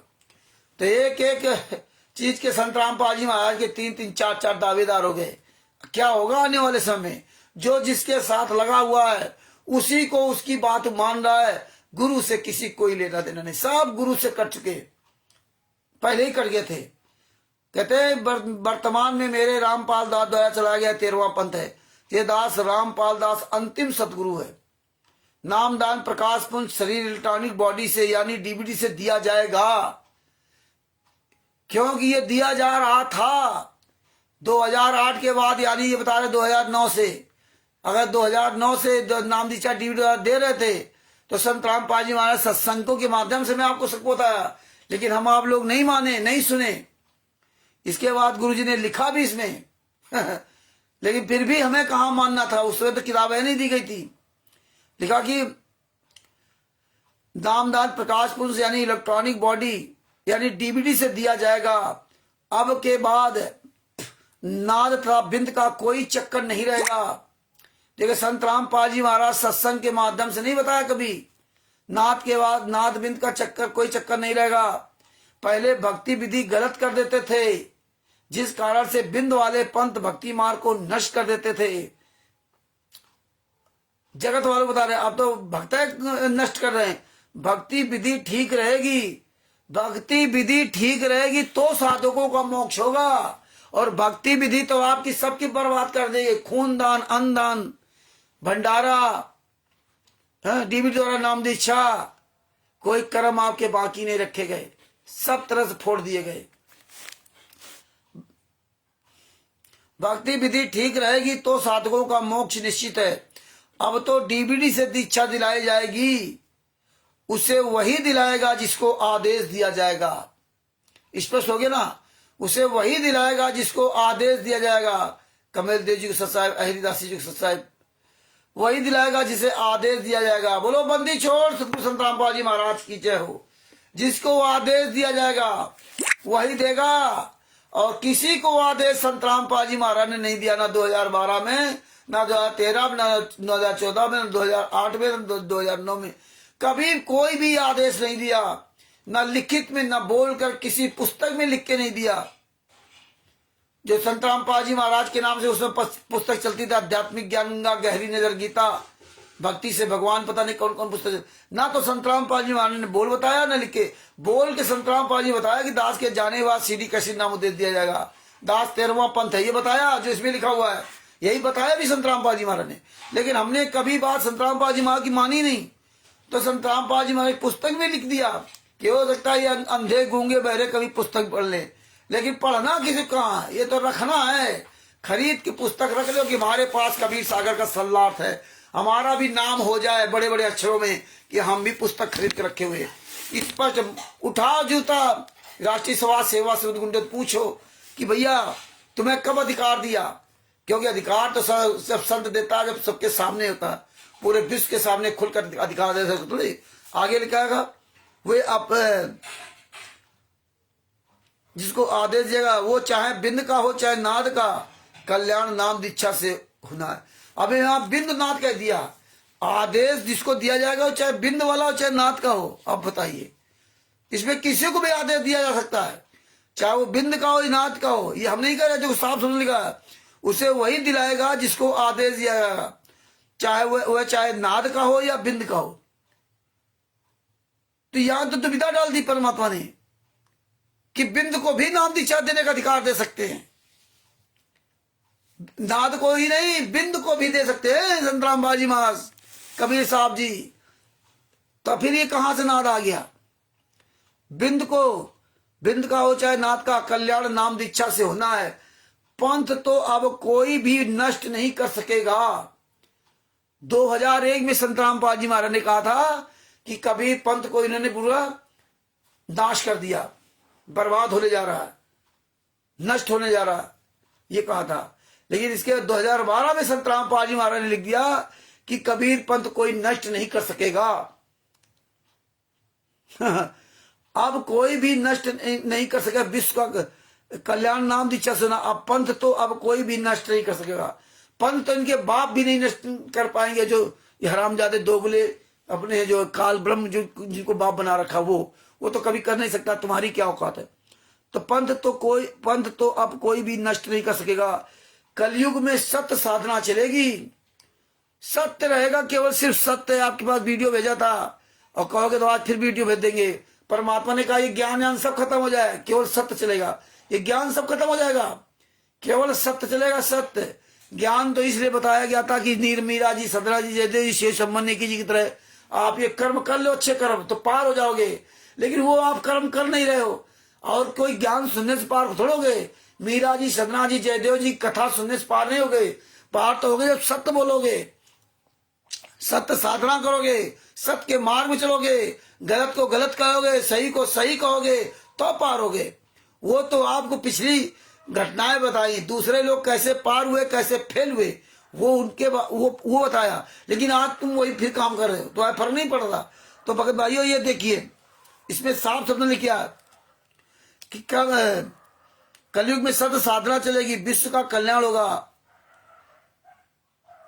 तो एक एक चीज के संत रामपाल जी महाराज के 3-3, 4-4 दावेदार हो गए। क्या होगा आने वाले समय, जो जिसके साथ लगा हुआ है उसी को उसकी बात मान रहा है, गुरु से किसी कोई लेना देना नहीं, सब गुरु से कट चुके, पहले ही कट गए थे। कहते हैं वर्तमान में मेरे रामपाल दास द्वारा चलाया गया 13वां पंथ है। ये दास रामपाल दास अंतिम सतगुरु है। नामदान प्रकाश पुंज शरीर इलेक्ट्रॉनिक बॉडी से यानी डीवीडी से दिया जाएगा, क्योंकि ये दिया जा रहा था 2008 के बाद, यानी ये बता रहे 2009 से। अगर 2009 से नाम दीक्षा डीवीडी दे रहे थे तो संत रामपाल जी महाराज सत्संगों के माध्यम से मैं आपको सब बताया, लेकिन हम आप लोग नहीं माने, नहीं सुने। इसके बाद गुरुजी ने लिखा भी इसमें लेकिन फिर भी हमें कहाँ मानना था, उस समय तो किताबें नहीं दी गई थी। लिखा कि नामदान प्रकाश पुंज यानी इलेक्ट्रॉनिक बॉडी यानी डीवीडी से दिया जाएगा। अब के बाद नाद तथा बिंद का कोई चक्कर नहीं रहेगा। देखिए संत रामपाल जी महाराज सत्संग के माध्यम से नहीं बताया कभी, नाद के बाद नाद बिंद का चक्कर कोई चक्कर नहीं रहेगा। पहले भक्ति विधि गलत कर देते थे, जिस कारण से बिंद वाले पंथ भक्ति मार्ग को नष्ट कर देते थे। जगत वाले बता रहे अब तो भक्त नष्ट कर रहे हैं। भक्ति विधि ठीक रहेगी, भक्ति विधि ठीक रहेगी तो साधकों का मोक्ष होगा, और भक्ति विधि तो आपकी सबकी बर्बाद कर देगी। खून दान, अन्न दान, भंडारा, डीवीडी द्वारा नाम दीक्षा, कोई कर्म आपके बाकी नहीं रखे गए, सब तरह से फोड़ दिए गए। भक्ति विधि ठीक रहेगी तो साधकों का मोक्ष निश्चित है। अब तो डीवीडी से दीक्षा दिलाई जाएगी, उसे वही दिलाएगा जिसको आदेश दिया जाएगा। स्पष्ट हो गया ना, उसे वही दिलाएगा जिसको आदेश दिया जाएगा। कमेल देव जी को सत्साहिब, हरिदास जी को सत्साहिब, वही दिलाएगा जिसे आदेश दिया जाएगा। बोलो बंदी छोड़ सतगुरु संत रामपाल जी महाराज की जय हो। जिसको आदेश दिया जाएगा वही देगा, और किसी को आदेश संत रामपाल जी महाराज ने नहीं दिया, ना 2012 में, ना 2013 में, ना 2014 में, ना 2008 में, ना 2009 में। कभी कोई भी आदेश नहीं दिया, ना लिखित में, ना बोलकर, किसी पुस्तक में लिख के नहीं दिया। जो संत रामपाल जी महाराज के नाम से उसमें पुस्तक चलती थी, आध्यात्मिक ज्ञान गंगा, गहरी नजर, गीता, भक्ति से भगवान, पता नहीं कौन कौन पुस्तक, ना तो संत रामपाल जी महाराज ने बोल बताया, ना लिखे। बोल के संत रामपाल जी बताया कि दास के जाने के बाद सीडी कैसे नाम दे दिया जाएगा, दास 13वां पंथ है, ये बताया जो इसमें लिखा हुआ है, यही बताया भी संत रामपाल जी महाराज ने। लेकिन हमने कभी बात संत रामपाल जी महाराज की मानी नहीं। तो संत रामपाल जी महाराज पुस्तक में लिख दिया कि हो सकता है ये अंधे गूंगे बहरे कभी पुस्तक पढ़ ले, लेकिन पढ़ना किसी कहाँ, ये तो रखना है। खरीद की पुस्तक रख लो कि हमारे पास कबीर सागर का सल्लार्थ है, हमारा भी नाम हो जाए बड़े बड़े अक्षरों में कि हम भी पुस्तक खरीद के रखे हुए। स्पष्ट उठाओ जूता, राष्ट्रीय समाज सेवा से गुंडे पूछो कि भैया तुम्हें कब अधिकार दिया, क्योंकि अधिकार तो सब संत देता है जब सबके सामने होता है, पूरे विश्व के सामने खुलकर अधिकार दे सकते थोड़ी। आगे लिखाएगा वे आप जिसको आदेश देगा वो चाहे बिंद का हो चाहे नाद का, कल्याण नाम दीक्षा से होना है। अब यहाँ बिंद नाद कह दिया, आदेश जिसको दिया जाएगा वो चाहे बिंद वाला हो चाहे नाद का हो। अब बताइए, इसमें किसी को भी आदेश दिया जा सकता है, चाहे वो बिंद का हो या नाद का हो। ये हम नहीं कह रहे, जो साफ सुन लिखा है उसे वही दिलाएगा जिसको आदेश दिया जाएगा। चाहे वह चाहे नाद का हो या बिंद का हो। तो यहां तो दुविधा डाल दी परमात्मा ने कि बिंद को भी नाम दीक्षा देने का अधिकार दे सकते हैं, नाद को ही नहीं बिंद को भी दे सकते हैं संत राम बाजी महाराज कबीर साहब जी। तो फिर ये कहां से नाद आ गया? बिंद को, बिंद का हो चाहे नाद का, कल्याण नाम दीक्षा से होना है। पंथ तो अब कोई भी नष्ट नहीं कर सकेगा। 2001 में संत रामपाल जी महाराज ने कहा था कि कबीर पंथ को इन्होंने पूरा नाश कर दिया, बर्बाद होने जा रहा है, नष्ट होने जा रहा है, ये कहा था। लेकिन इसके 2012 में संत रामपाल जी महाराज ने लिख दिया कि कबीर पंथ कोई नष्ट नहीं कर सकेगा। अब कोई भी नष्ट नहीं कर सकेगा। विश्व का कल्याण नाम दीक्षा सुना, अब पंथ तो अब कोई भी नष्ट नहीं कर सकेगा। पंथ तो इनके बाप भी नहीं नष्ट कर पाएंगे, जो ये हरामजादे दोगले अपने जो काल ब्रह्म जो जिनको बाप बना रखा वो तो कभी कर नहीं सकता। तुम्हारी क्या औकात है? तो पंथ तो अब कोई भी नष्ट नहीं कर सकेगा। कलयुग में सत्य साधना चलेगी, सत्य रहेगा, केवल सिर्फ सत्य। आपके पास वीडियो भेजा था और कहोगे तो आज फिर वीडियो भेज देंगे। परमात्मा ने कहा ये ज्ञान सब खत्म हो जाए, केवल सत्य चलेगा। ये ज्ञान सब खत्म हो जाएगा, केवल सत्य चलेगा। सत्य ज्ञान तो इसलिए बताया गया था कि नीर मीरा जी, सदरा जी, जयदेव जी, शेष सम्मन्य की जी की तरह आप ये कर्म कर लो, अच्छे कर्म, तो पार हो जाओगे। लेकिन वो आप कर्म कर नहीं रहे हो, और कोई ज्ञान सुनने से पार थोड़े हो गए। मीरा जी, सदना जी, जयदेव जी कथा सुनने से पार नहीं हो गए। पार तो हो गए जब सत्य बोलोगे, सत्य साधना करोगे, सत्य के मार्ग में चलोगे, गलत को गलत कहोगे, सही को सही कहोगे, तो पार होगे। वो तो आपको पिछली घटनाएं बताई, दूसरे लोग कैसे पार हुए, कैसे फेल हुए, वो उनके वो बताया। लेकिन आज तुम वही फिर काम कर रहे हो, तो फर्क नहीं पड़ रहा। तो भगत भाइयों ये देखिए, इसमें साफ शब्द ने किया कि कलयुग में सत्य साधना चलेगी, विश्व का कल्याण होगा,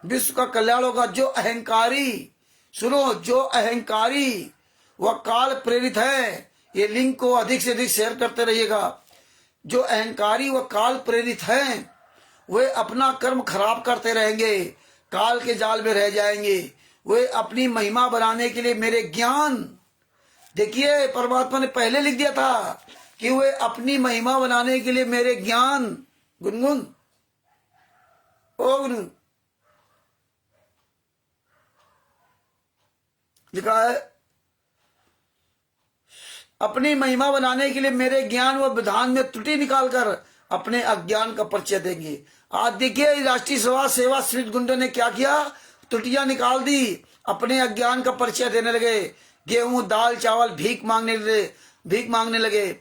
विश्व का कल्याण होगा। जो अहंकारी, सुनो, जो अहंकारी वह काल प्रेरित है, ये लिंक को अधिक से अधिक शेयर करते रहिएगा। जो अहंकारी व काल प्रेरित हैं वे अपना कर्म खराब करते रहेंगे, काल के जाल में रह जाएंगे। वे अपनी महिमा बनाने के लिए मेरे ज्ञान, देखिए परमात्मा ने पहले लिख दिया था कि वे अपनी महिमा बनाने के लिए मेरे ज्ञान, गुनगुन ओ गुनगुन लिखा है, अपनी महिमा बनाने के लिए मेरे ज्ञान व विधान में त्रुटि निकालकर अपने अज्ञान का परिचय देंगे। आज देखिए राष्ट्रीय सेवा श्री गुंडे ने क्या किया, त्रुटियां निकाल दी, अपने अज्ञान का परिचय देने लगे। गेहूं दाल चावल भीख मांगने लगे,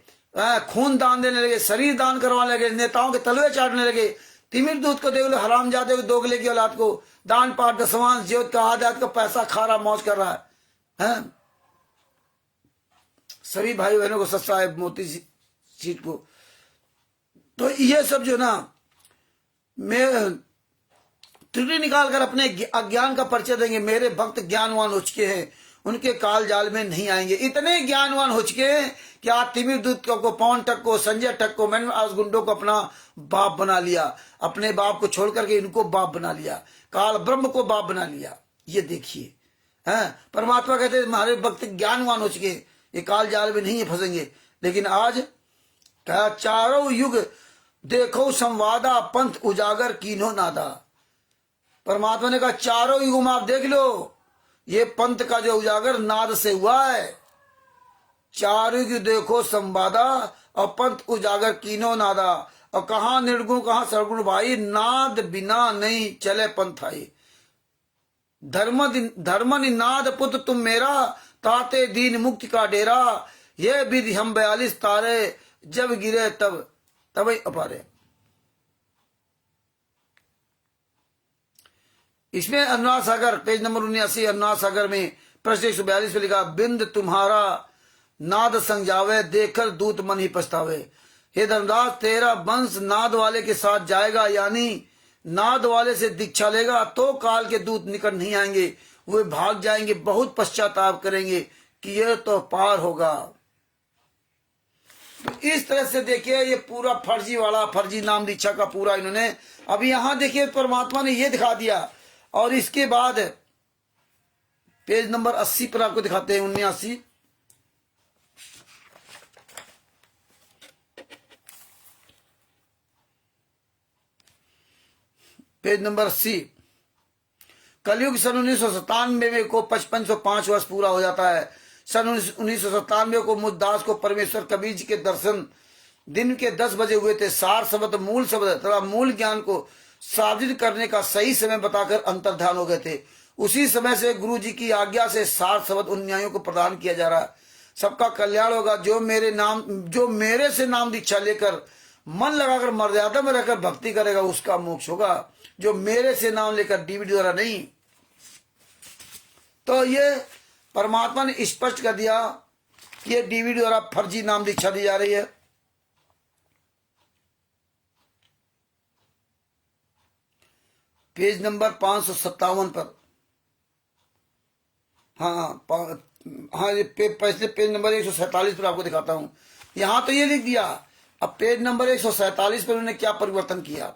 खून दान देने लगे, शरीर दान करवाने लगे, नेताओं के तलवे चाटने लगे। तिमिर दूध को देख लो, हरामजादे को, दोगले की औलाद को दान पाठ दसवांश ज्योत का आजाद का पैसा खा रहा, मौज कर रहा है। सभी भाई बहनों को सस्ता है मोती सीट को। तो ये सब जो ना मैं त्रुटि निकालकर अपने अज्ञान का परिचय देंगे। मेरे भक्त ज्ञानवान हो चुके हैं, उनके काल जाल में नहीं आएंगे। इतने ज्ञानवान हो चुके हैं कि आज तिमिर दूत को, पवन ठग को, संजय ठग को, मैंने आज गुंडों को अपना बाप बना लिया, अपने बाप को छोड़ करके इनको बाप बना लिया, काल ब्रह्म को बाप बना लिया। ये देखिए, परमात्मा कहते हैं हमारे भक्त ज्ञानवान हो चुके, ये काल जाल में नहीं फंसेंगे। लेकिन आज क्या, चारों युग देखो संवादा, पंथ उजागर कीनो नादा। परमात्मा ने कहा चारों युग में आप देख लो, ये पंथ का जो उजागर नाद से हुआ है। चारों युग देखो संवादा और पंथ उजागर कीनो नादा। और कहा निर्गुण कहा सरगुण भाई, नाद बिना नहीं चले पंथ आई। धर्म निनाद पुत्र तुम मेरा, ताते दीन मुक्ति का डेरा। ये विधि हम 42 तारे, जब गिरे तब अपारे। इसमें अनुराग सागर पेज नंबर 79 अनुराग सागर में प्रश्न 142 में लिखा, बिंद तुम्हारा नाद संग जावे, देखकर दूत मन ही पछतावे। हे धर्मदास, तेरा वंश नाद वाले के साथ जाएगा, यानी नाद वाले से दीक्षा लेगा तो काल के दूत निकट नहीं आएंगे, वे भाग जाएंगे, बहुत पश्चाताप करेंगे कि ये तो पार होगा। तो इस तरह से देखिए ये पूरा फर्जी नाम दीक्षा का पूरा इन्होंने। अब यहां देखिए परमात्मा ने ये दिखा दिया, और इसके बाद पेज नंबर 80 पर आपको दिखाते हैं 79। Page number 80। कलयुग सन 1997 में को 5505 वर्ष पूरा हो जाता है। सन 1997 को मुद्दास को परमेश्वर कबीर जी के दर्शन दिन के 10 बजे हुए थे। सार शब्द मूल शब्द तथा मूल ज्ञान को सार्वजनिक करने का सही समय बताकर अंतर्ध्यान हो गए थे। उसी समय से गुरु जी की आज्ञा से सार शब्द उन न्यायों को प्रदान किया जा रहा है। सबका कल्याण होगा। जो मेरे से नाम दीक्षा लेकर मन लगाकर मर्यादा में रहकर भक्ति करेगा उसका मोक्ष होगा। जो मेरे से नाम लेकर डीवीडी द्वारा नहीं। तो ये परमात्मा ने स्पष्ट कर दिया कि ये डीवीडी द्वारा फर्जी नाम दीक्षा दी जा रही है। पेज नंबर 557 पर। हाँ ये पहले पेज नंबर 147 पर आपको दिखाता हूं। यहां तो ये लिख दिया। अब पेज नंबर 147 पर उन्होंने क्या परिवर्तन किया।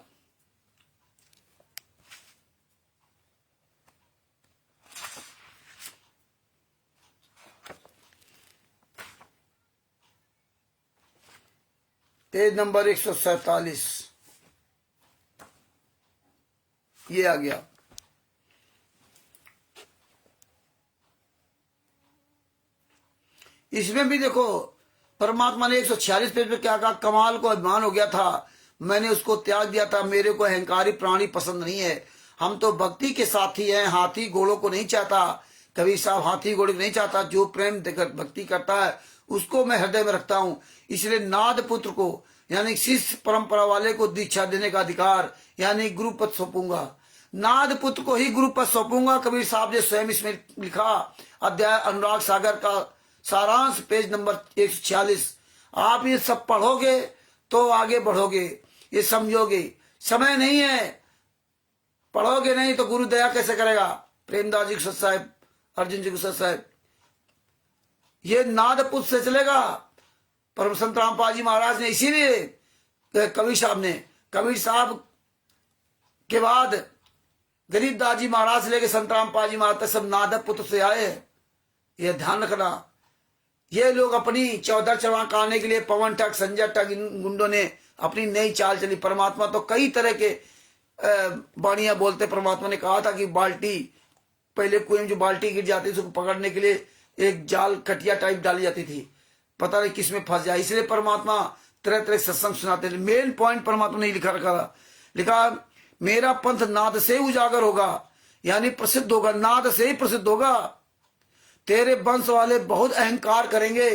पेज नंबर 147 ये आ गया। इसमें भी देखो परमात्मा ने 146 पेज पे क्या कहा। कमाल को अभिमान हो गया था, मैंने उसको त्याग दिया था। मेरे को अहंकारी प्राणी पसंद नहीं है। हम तो भक्ति के साथी हैं, हाथी घोड़ों को नहीं चाहता। कबीर साहब हाथी घोड़े को नहीं चाहता। जो प्रेम देकर भक्ति करता है उसको मैं हृदय में रखता हूं। इसलिए नाद पुत्र को यानी शिष्य परंपरा वाले को दीक्षा देने का अधिकार यानी गुरु पद सौंपूंगा। नाद पुत्र को ही गुरु पद सौंपूंगा। कबीर साहब ने स्वयं इसमें लिखा। अध्याय अनुराग सागर का सारांश पेज नंबर 146। आप ये सब पढ़ोगे तो आगे बढ़ोगे, ये समझोगे। समय नहीं है, पढ़ोगे नहीं तो गुरु दया कैसे करेगा। प्रेमदास जी के सत साहेब, अर्जुन जी के सत साहेब, ये नाद पुत्र से चलेगा। परम संत रामपाल जी महाराज ने इसीलिए कबीर साहब के बाद गरीबदास जी महाराज से लेकर संत रामपाल जी महाराज तक सब नाद पुत्र से आए। यह ध्यान रखना। ये लोग अपनी चौधर चढ़ा काटने के लिए पवन ठग, संजय ठग, इन गुंडों ने अपनी नई चाल चली। परमात्मा तो कई तरह के बाणियां बोलते। परमात्मा ने कहा था कि बाल्टी पहले कुएं में जो बाल्टी गिर जाती थी उसको पकड़ने के लिए एक जाल कटिया टाइप डाली जाती थी, पता नहीं किसमें फंस जाए। इसलिए परमात्मा तरह तरह सत्संग सुनाते थे। मेन पॉइंट परमात्मा ने लिखा रखा, लिखा मेरा पंथ नाद से उजागर होगा यानी प्रसिद्ध होगा। नाद से ही प्रसिद्ध होगा। तेरे वंश वाले बहुत अहंकार करेंगे।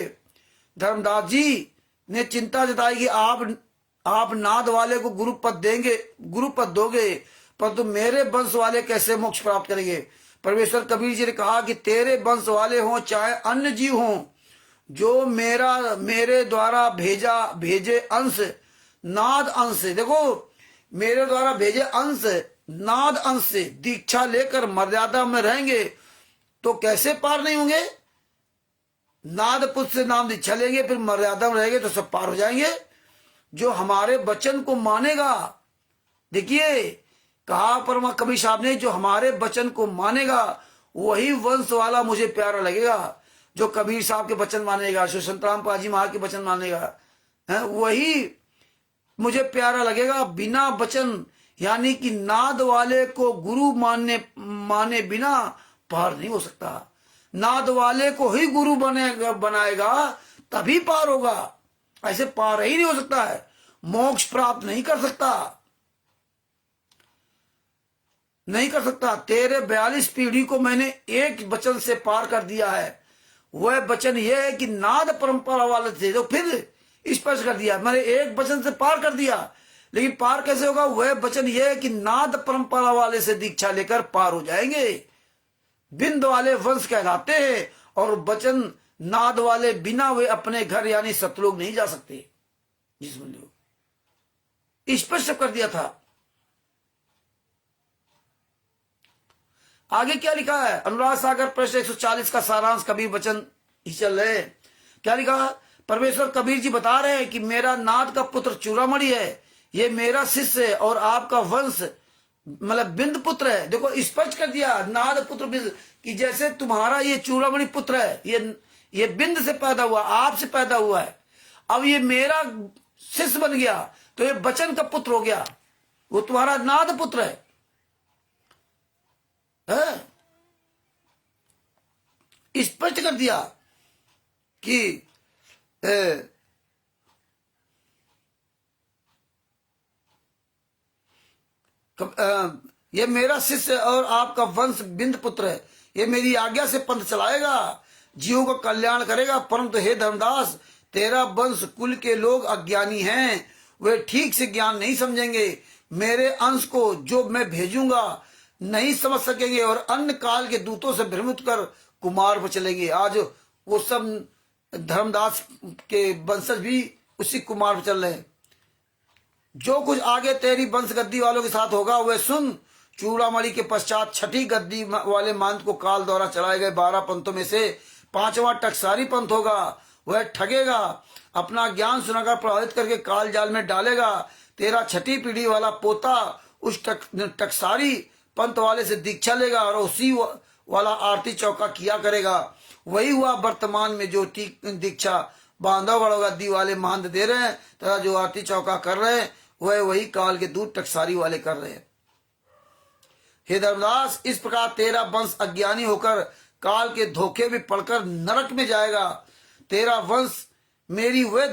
धर्मदास जी ने चिंता जताई कि आप नाद वाले को गुरु पद देंगे, गुरु पद दोगे, परंतु मेरे वंश वाले कैसे मोक्ष प्राप्त करेंगे। परमेश्वर कबीर जी ने कहा कि तेरे वंश वाले हों चाहे अन्य जीव हों, जो मेरे द्वारा भेजे अंश नाद अंश से, देखो मेरे द्वारा भेजे अंश नाद अंश से दीक्षा लेकर मर्यादा में रहेंगे तो कैसे पार नहीं होंगे। नाद पुत्र से नाम दीक्षा लेंगे फिर मर्यादा में रहेंगे तो सब पार हो जाएंगे। जो हमारे वचन को मानेगा, देखिए कहा परमा कबीर साहब ने, जो हमारे वचन को मानेगा वही वंश वाला मुझे प्यारा लगेगा। जो कबीर साहब के वचन मानेगा, जो संत रामपाल जी महाराज के वचन मानेगा वही मुझे प्यारा लगेगा। बिना वचन यानी कि नाद वाले को गुरु माने बिना पार नहीं हो सकता। नाद वाले को ही गुरु बनाएगा तभी पार होगा। ऐसे पार ही नहीं हो सकता है, मोक्ष प्राप्त नहीं कर सकता। तेरे 42 पीढ़ी को मैंने एक वचन से पार कर दिया है। वह वचन यह है कि नाद परंपरा वाले थे, तो फिर स्पष्ट कर दिया मैंने एक वचन से पार कर दिया। लेकिन पार कैसे होगा। वह वचन यह है कि नाद परंपरा वाले से दीक्षा लेकर पार हो जाएंगे। बिंद वाले वंश कहलाते हैं और वचन नाद वाले बिना वे अपने घर यानी सतलोक नहीं जा सकते। जिसमें स्पष्ट कर दिया था। आगे क्या लिखा है। अनुराग सागर पृष्ठ 140 का सारांश कबीर वचन ही चल रहे। क्या लिखा। परमेश्वर कबीर जी बता रहे हैं कि मेरा नाद का पुत्र चूड़ामणि है, ये मेरा शिष्य है और आपका वंश मतलब बिंद पुत्र है। देखो स्पष्ट कर दिया, नाद पुत्र बिंद, कि जैसे तुम्हारा ये चूड़ामणि पुत्र है, ये बिंद से पैदा हुआ, आप से पैदा हुआ है, अब ये मेरा शिष्य बन गया तो ये बचन का पुत्र हो गया, वो तुम्हारा नाद पुत्र है। स्पष्ट कर दिया कि ये मेरा शिष्य और आपका वंश बिंद पुत्र है, ये मेरी आज्ञा से पंथ चलाएगा, जीवों का कल्याण करेगा। परंतु हे धर्मदास, तेरा वंश कुल के लोग अज्ञानी हैं, वे ठीक से ज्ञान नहीं समझेंगे, मेरे अंश को जो मैं भेजूंगा नहीं समझ सकेंगे और अन्य काल के दूतों से भ्रमित कर कुमार पर चलेंगे। आज वो सब धर्मदास के वंशज भी उसी कुमार पर चल रहे हैं। जो कुछ आगे तेरी वंश गद्दी वालों के साथ होगा वह सुन। चूड़ामणि के पश्चात छठी गद्दी वाले मांत को काल द्वारा चलाए गए 12 पंथों में से 5वां टकसारी पंथ होगा। वह ठगेगा, अपना ज्ञान सुनाकर प्रभावित करके काल जाल में डालेगा। तेरा छठी पीढ़ी वाला पोता उस टकसारी पंथ वाले से दीक्षा लेगा और उसी वाला आरती चौका किया करेगा। वही हुआ वर्तमान में जो दीक्षा बांधव गद्दी वाले महंत दे रहे हैं तथा जो आरती चौका कर रहे हैं वह वही काल के दूत टकसारी वाले कर रहे हैं। हे धर्मदास, इस प्रकार तेरा वंश अज्ञानी होकर काल के धोखे में पड़कर नरक में जाएगा। तेरा वंश मेरी वह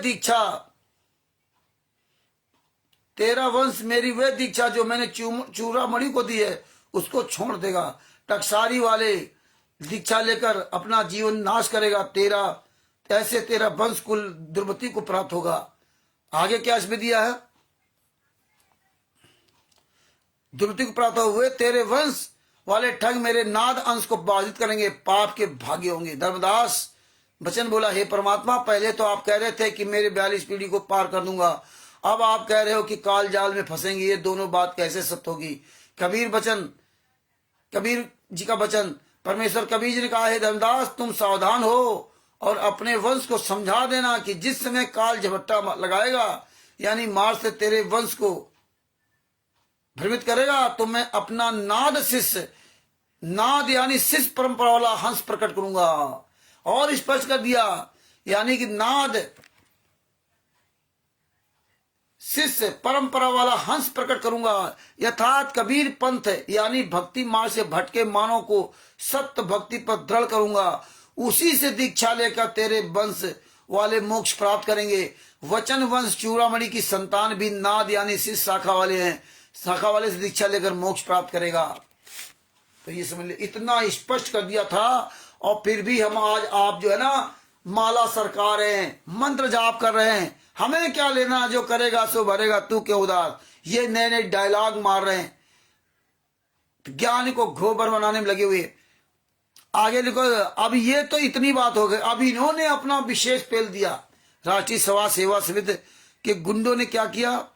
दीक्षा जो मैंने चूड़ामणि को दी है उसको छोड़ देगा। टकसारी वाले दीक्षा लेकर अपना जीवन नाश करेगा। ऐसे तेरा वंश कुल दुर्गति को प्राप्त होगा। आगे क्या इसमें दिया है? दुर्गति को प्राप्त हुए तेरे वंश वाले ठग मेरे नाद अंश को बाधित करेंगे, पाप के भागी होंगे। धर्मदास बचन बोला, हे परमात्मा, पहले तो आप कह रहे थे कि मेरे 42 पीढ़ी को पार कर दूंगा, अब आप कह रहे हो कि काल जाल में फंसेंगे। ये दोनों बात कैसे सत्य होगी? कबीर जी का वचन, परमेश्वर कबीर जी ने कहा, हे धर्मदास, तुम सावधान हो और अपने वंश को समझा देना कि जिस समय काल झपट्टा लगाएगा यानी मार से तेरे वंश को भ्रमित करेगा तो मैं अपना नाद यानी शिष्य परंपरा वाला हंस प्रकट करूंगा। और स्पष्ट कर दिया, यानी कि नाद शिष्य परंपरा वाला हंस प्रकट करूंगा। यथार्थ कबीर पंथ यानी भक्ति मार्ग से भटके मानव को सत्य भक्ति पर दृढ़ करूंगा। उसी से दीक्षा लेकर तेरे वंश वाले मोक्ष प्राप्त करेंगे। वचन वंश चूड़ामणि की संतान भी नाद यानी शिष्य शाखा वाले हैं, शाखा वाले से दीक्षा लेकर मोक्ष प्राप्त करेगा। तो ये समझ ले, इतना स्पष्ट कर दिया था। और फिर भी हम आज आप जो है ना माला सरका रहे हैं, मंत्र जाप कर रहे हैं, हमें क्या लेना, जो करेगा सो भरेगा, तू क्यों उदास, ये नए नए डायलॉग मार रहे हैं, ज्ञान को घोबर बनाने में लगे हुए। आगे लिखो, अब ये तो इतनी बात हो गई। अब इन्होंने अपना विशेष पेल दिया। राष्ट्रीय समाज सेवा समिति के गुंडों ने क्या किया?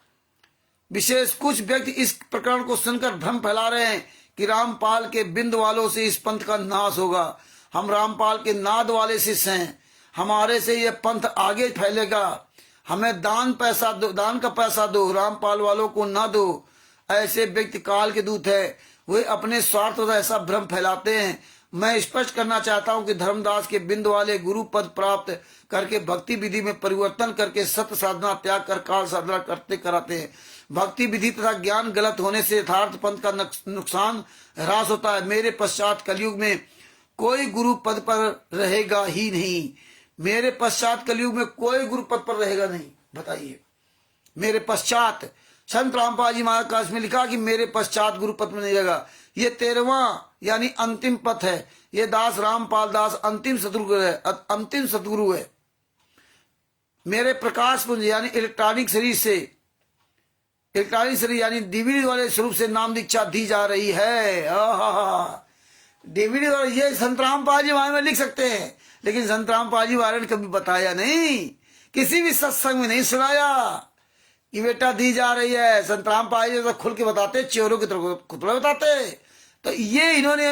विशेष कुछ व्यक्ति इस प्रकरण को सुनकर भ्रम फैला रहे हैं कि रामपाल के बिंद वालों से इस पंथ का नाश होगा। हम रामपाल के नाद वाले शिष्य हैं, हमारे से ये पंथ आगे फैलेगा। हमें दान का पैसा दो, रामपाल वालों को ना दो। ऐसे व्यक्ति काल के दूत है, वे अपने स्वार्थ से ऐसा भ्रम फैलाते हैं। मैं स्पष्ट करना चाहता हूं कि धर्मदास के बिंद वाले गुरु पद प्राप्त करके भक्ति विधि में परिवर्तन करके सत्य साधना त्याग कर काल साधना करते कराते हैं। भक्ति विधि तथा ज्ञान गलत होने से यथार्थ पंथ का नुकसान ह्रास होता है। मेरे पश्चात कलयुग में कोई गुरु पद पर रहेगा ही नहीं। मेरे पश्चात कलयुग में कोई गुरु पद पर रहेगा नहीं। बताइए, मेरे पश्चात संत रामपाल जी महाराज का इसमें लिखा कि मेरे पश्चात गुरु पद में नहीं रहेगा। ये 13वां यानी अंतिम पथ है। ये दास रामपाल दास अंतिम सतगुरु है। मेरे प्रकाश पुंज यानी इलेक्ट्रॉनिक शरीर यानी डीवीडी वाले स्वरूप से नाम दीक्षा दी जा रही है। डीवीडी वाले ये संत रामपाल जी बारे में लिख सकते हैं, लेकिन संत रामपाल जी बारे ने कभी बताया नहीं, किसी भी सत्संग में नहीं सुनाया कि बेटा दी जा रही है। संत रामपाल जी तो खुल के बताते, चोरों की तरफ खुद बताते। तो ये इन्होंने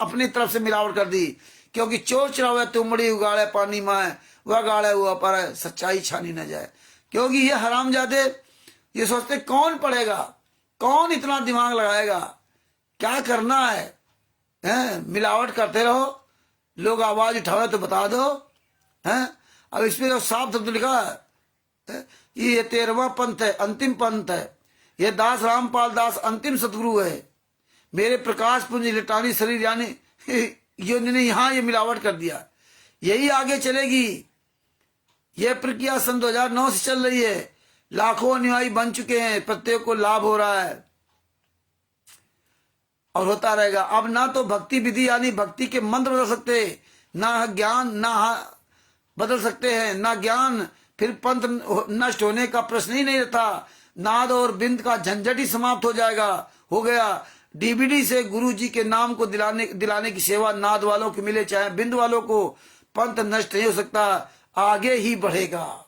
अपनी तरफ से मिलावट कर दी, क्योंकि चोर चुरावे तुमड़ी उगाड़े पानी में, वह गाड़े हुआ पर सच्चाई छानी न जाए। क्योंकि ये हरामजादे ये सोचते कौन पढ़ेगा, कौन इतना दिमाग लगाएगा? क्या करना है? मिलावट करते रहो, लोग आवाज उठावे तो बता दो। हैं? अब इसमें तो साफ शब्द लिखा है, ये 13वां पंथ है, अंतिम पंथ है। ये दास रामपाल दास अंतिम सतगुरु है। मेरे प्रकाश पुंज इलेक्ट्रॉनिक शरीर यानी ने यहाँ ये मिलावट कर दिया, यही आगे चलेगी। यह प्रक्रिया सन 2009 से चल रही है। लाखों अनुयायी बन चुके हैं, प्रत्येक को लाभ हो रहा है और होता रहेगा। अब ना तो भक्ति विधि यानी भक्ति के मंत्र बदल सकते, ना ज्ञान ना बदल सकते हैं, ना ज्ञान। फिर पंथ नष्ट होने का प्रश्न ही नहीं रहता। नाद और बिंद का झंझट ही समाप्त हो जाएगा, हो गया। डीबीडी से गुरु जी के नाम को दिलाने की सेवा नाद वालों को मिले चाहे बिंद वालों को, पंथ नष्ट नहीं हो सकता, आगे ही बढ़ेगा।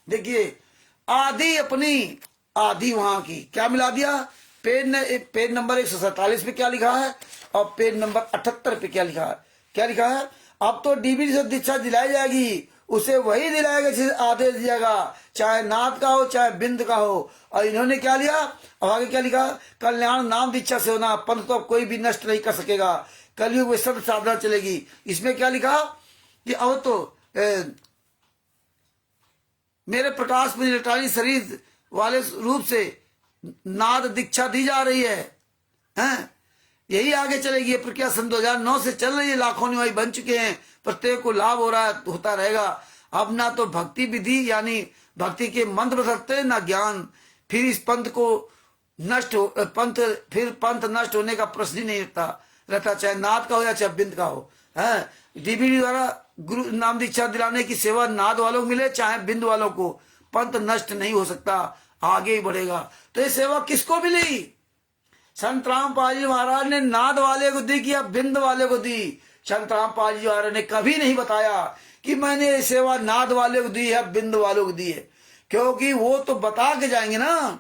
देखिए आदि अपनी आदि वहां की क्या मिला दिया। पेज नंबर 147 पे क्या लिखा है और पेज नंबर 78 पे क्या लिखा है? क्या लिखा है? अब तो डीबीडी से दीक्षा दिलाई जाएगी, उसे वही दिलाएगा जिसे आदेश दिएगा, चाहे नाद का हो चाहे बिंद का हो। और इन्होंने क्या लिया, अब आगे क्या लिखा? कल्याण नाम दीक्षा से होना, पंथ तो अब कोई भी नष्ट नहीं कर सकेगा, कलयुग में सब साधना चलेगी। इसमें क्या लिखा कि अब तो मेरे प्रकाश में इलेक्ट्रॉनिक शरीर वाले रूप से नाद दीक्षा दी जा रही है, हैं? यही आगे चलेगी। ये प्रक्रिया सन 2009 से चल रही है। लाखों अनुयायी बन चुके हैं, प्रत्येक को लाभ हो रहा है, होता रहेगा। अब ना तो भक्ति विधि यानी भक्ति के मंत्र बदल सकते, ना ज्ञान। फिर इस पंथ को पंथ नष्ट होने का प्रश्न ही नहीं रहता, चाहे नाद का हो या चाहे बिंद का हो। डीबीडी द्वारा गुरु नाम दीक्षा दिलाने की सेवा नाद वालों को मिले चाहे बिंद वालों को, पंथ नष्ट नहीं हो सकता, आगे ही बढ़ेगा। तो ये सेवा किसको मिली? संत रामपाल जी महाराज ने नाद वाले को दी कि या बिंद वाले को दी? संत रामपाल जी महाराज ने कभी नहीं बताया कि मैंने ये सेवा नाद वाले को दी है बिंद वालों को दी है, क्योंकि वो तो बता के जाएंगे ना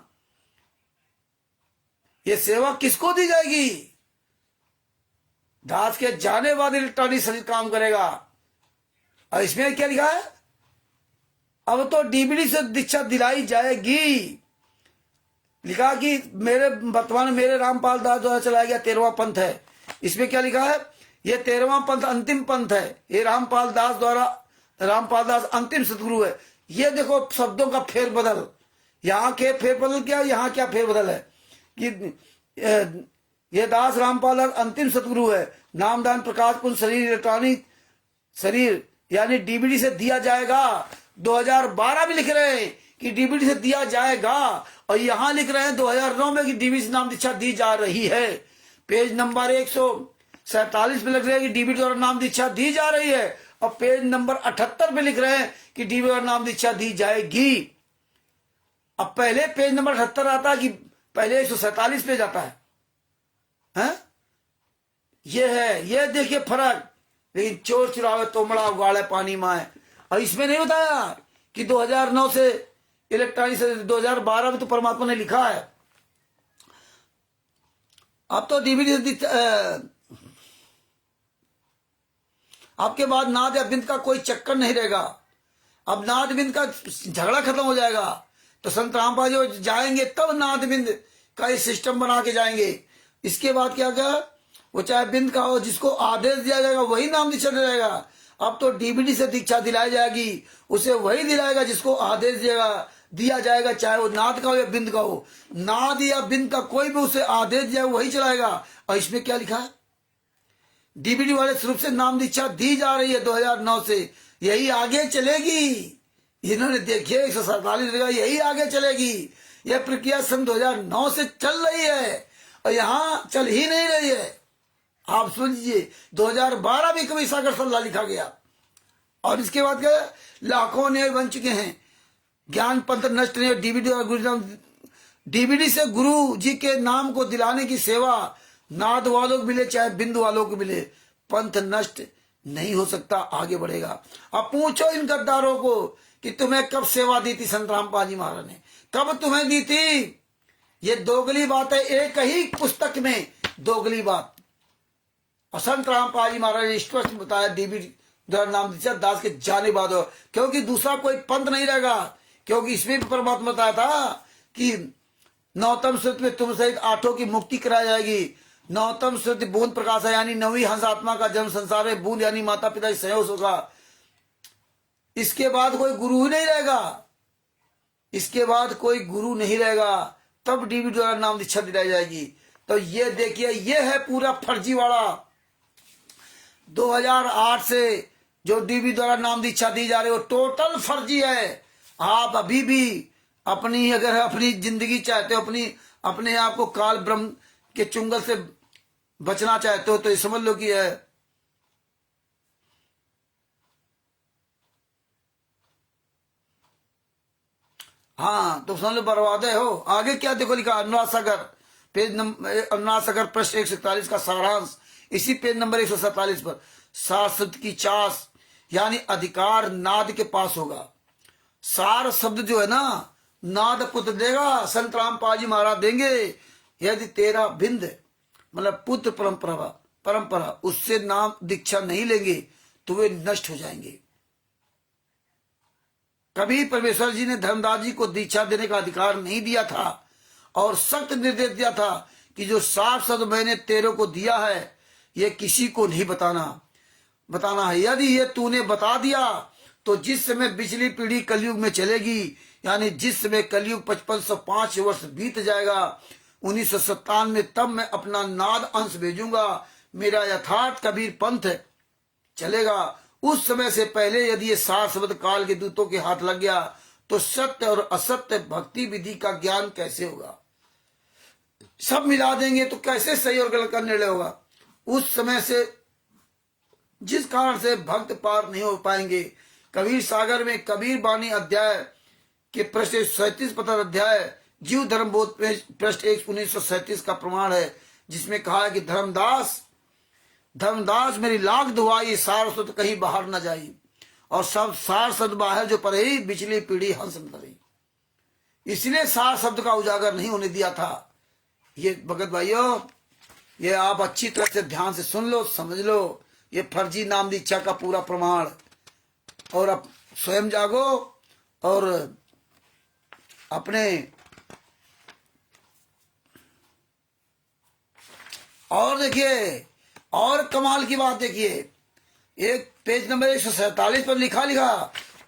ये सेवा किसको दी जाएगी। दास के जाने बाद इलेक्ट्रॉनिक शरीर काम करेगा। और इसमें क्या लिखा है? अब तो डीबीडी से दीक्षा दिलाई जाएगी। लिखा कि वर्तमान मेरे रामपाल दास द्वारा चलाया गया 13वां पंथ है। इसमें क्या लिखा है? ये 13वां पंथ अंतिम पंथ है। ये रामपाल दास अंतिम सदगुरु है। ये देखो शब्दों का फेरबदल, यहाँ के फेरबदल क्या, यहाँ क्या फेरबदल है कि ये दास रामपाल दास अंतिम सदगुरु है। नामदान प्रकाश पुंज शरीर इलेक्ट्रॉनिक शरीर यानी डीबीडी से दिया जाएगा। 2012 में लिख रहे हैं कि डीबीडी से दिया जाएगा, और यहां लिख रहे हैं 2009 में कि डीबीडी से नाम दीक्षा दी जा रही है। पेज नंबर 147 पे लिख रहे हैं कि डीबीडी द्वारा नाम दीक्षा दी जा रही है, और पेज नंबर 78 पे लिख रहे हैं कि डीबीडी द्वारा नाम दीक्षा दी जाएगी। अब पहले पेज नंबर 78 आता है कि पहले 147 पे जाता है, हैं? ये है, ये देखिए फर्क। लेकिन चोर चुरावे तोमड़ा उगाड़े पानी माए। और इसमें नहीं बताया कि 2009 से इलेक्ट्रॉनिक से 2012 में तो परमात्मा ने लिखा है। अब तो डीबीडी आपके बाद नाद या बिंद का कोई चक्कर नहीं रहेगा। अब नाद बिंद का झगड़ा खत्म हो जाएगा। तो संत रामपाल जो जाएंगे तब नाद बिंद का ये सिस्टम बना के जाएंगे। इसके बाद क्या क्या वो चाहे बिंद का हो, जिसको आदेश दिया जाएगा वही नाम दीक्षा दिलाएगा। अब तो डीबीडी से दीक्षा दिलाई जाएगी, उसे वही दिलाएगा जिसको आदेश दिया जाएगा, चाहे वो नाद का हो या बिंद का हो। नाद या बिंद का कोई भी उसे आदेश दिया वही चलाएगा। और इसमें क्या लिखा है? डीबीडी वाले स्वरूप से नाम दीक्षा दी जा रही है 2009 से, यही आगे चलेगी। इन्होंने देखिए 147 जगह, यही आगे चलेगी। यह प्रक्रिया सन 2009 से चल रही है और यहाँ चल ही नहीं रही है। आप सुन लीजिए 2012 में कभी सागर सल्ला लिखा गया। और इसके बाद क्या, लाखों ने बन चुके हैं, ज्ञान पंथ नष्ट नहीं। डीबीडी से गुरु जी के नाम को दिलाने की सेवा नाद वालों को मिले चाहे बिंदु वालों को मिले, पंथ नष्ट नहीं हो सकता, आगे बढ़ेगा। अब पूछो इन गद्दारों को कि तुम्हें कब सेवा दी थी संत रामपाल जी महाराज ने, कब तुम्हें दी थी? ये दोगली बात है, एक ही पुस्तक में दोगली बात। और संत रामपाल जी महाराज ने स्पष्ट बताया डीबीडी द्वारा नाम दीक्षा दास के जाने बाद हो, क्योंकि दूसरा कोई पंथ नहीं रहेगा। क्योंकि इसमें भी परमात्मा बताया था कि नौतम श्रुति में तुम सहित आठों की मुक्ति कराई जाएगी। नौतम श्रुति बूंद प्रकाश है, यानी नवी हंस आत्मा का जन्म संसार में बूंद यानी माता पिता से सहयोग होगा। इसके बाद कोई गुरु ही नहीं रहेगा, इसके बाद कोई गुरु नहीं रहेगा, तब डीवी द्वारा नाम दीक्षा दिलाई जाएगी। तो ये देखिए, ये है पूरा फर्जीवाड़ा। 2008 से जो डीवी द्वारा नाम दीक्षा दी जा रही है वो टोटल फर्जी है। आप अभी भी अपनी, अगर अपनी जिंदगी चाहते हो, अपने आप को काल ब्रह्म के चुंगल से बचना चाहते हो, तो ये समझ लो कि है। हाँ, तो समझ लो बर्बाद हो। आगे क्या देखो लिखा, अनुराग सागर पेज नंबर, अनुराग सागर पृष्ठ 147 का सारांश, इसी पेज नंबर 147 पर। सार शब्द की चास यानी अधिकार नाद के पास होगा। सार शब्द जो है ना, नाद पुत्र देगा, संत रामपाल जी महाराज देंगे। यदि तेरा बिंद मतलब पुत्र परंपरा उससे नाम दीक्षा नहीं लेंगे तो वे नष्ट हो जाएंगे। कभी परमेश्वर जी ने धर्मदास जी को दीक्षा देने का अधिकार नहीं दिया था और सख्त निर्देश दिया था कि जो सार शब्द मैंने तेरे को दिया है ये किसी को नहीं बताना है। यदि ये तूने बता दिया तो जिस समय पिछली पीढ़ी कलयुग में चलेगी, यानी जिस समय कलयुग 5505 वर्ष बीत जाएगा 1957 में, तब मैं अपना नाद अंश भेजूंगा, मेरा यथार्थ कबीर पंथ चलेगा। उस समय से पहले यदि ये सार शब्द काल के दूतों के हाथ लग गया तो सत्य और असत्य भक्ति विधि का ज्ञान कैसे होगा? सब मिला देंगे तो कैसे सही और गलत का निर्णय होगा? उस समय से जिस कारण से भक्त पार नहीं हो पाएंगे। कबीर सागर में कबीर बानी अध्याय के पृष्ठ 37 पता अध्याय जीव धर्म बोध पृष्ठ 1937 का प्रमाण है, जिसमें कहा है कि धर्मदास मेरी लाख दुआई सार शब्द कहीं बाहर न जाई, और सब सार शब्द बाहर जो पढ़े ही बिचली पीढ़ी हंस न धरी। इसलिए सार शब्द का उजागर नहीं होने दिया था। ये भगत भाइयों, ये आप अच्छी तरह से ध्यान से सुन लो, समझ लो, ये फर्जी नाम दीक्षा का पूरा प्रमाण। और अब स्वयं जागो और अपने और देखिए, और कमाल की बात देखिए, एक पेज नंबर 147 पर लिखा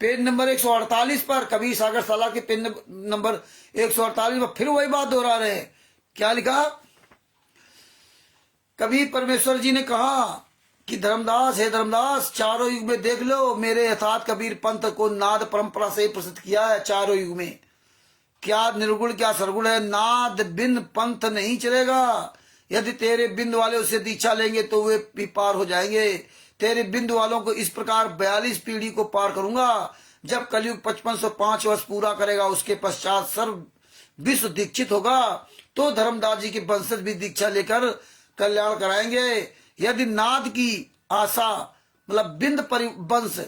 पेज नंबर 148 पर कबीर सागर साला के पेज नंबर 148 पर फिर वही बात दोहरा रहे हैं। क्या लिखा? कबीर परमेश्वर जी ने कहा कि धर्मदास, हे धर्मदास, चारों युग में देख लो, मेरे यथार्थ कबीर पंथ को नाद परंपरा से ही प्रसिद्ध किया है। चारों युग में क्या निर्गुण क्या सरगुण है, नाद बिन पंथ नहीं चलेगा। यदि तेरे बिंद वाले उसे दीक्षा लेंगे तो वे भी पार हो जाएंगे। तेरे बिंद वालों को इस प्रकार 42 पीढ़ी को पार करूंगा। जब कलयुग 5505 वर्ष पूरा करेगा, उसके पश्चात सर्व विश्व दीक्षित होगा, तो धर्मदास जी के वंशज भी दीक्षा लेकर कल्याण कराएंगे। यदि नाद की आशा मतलब बिंद वंश,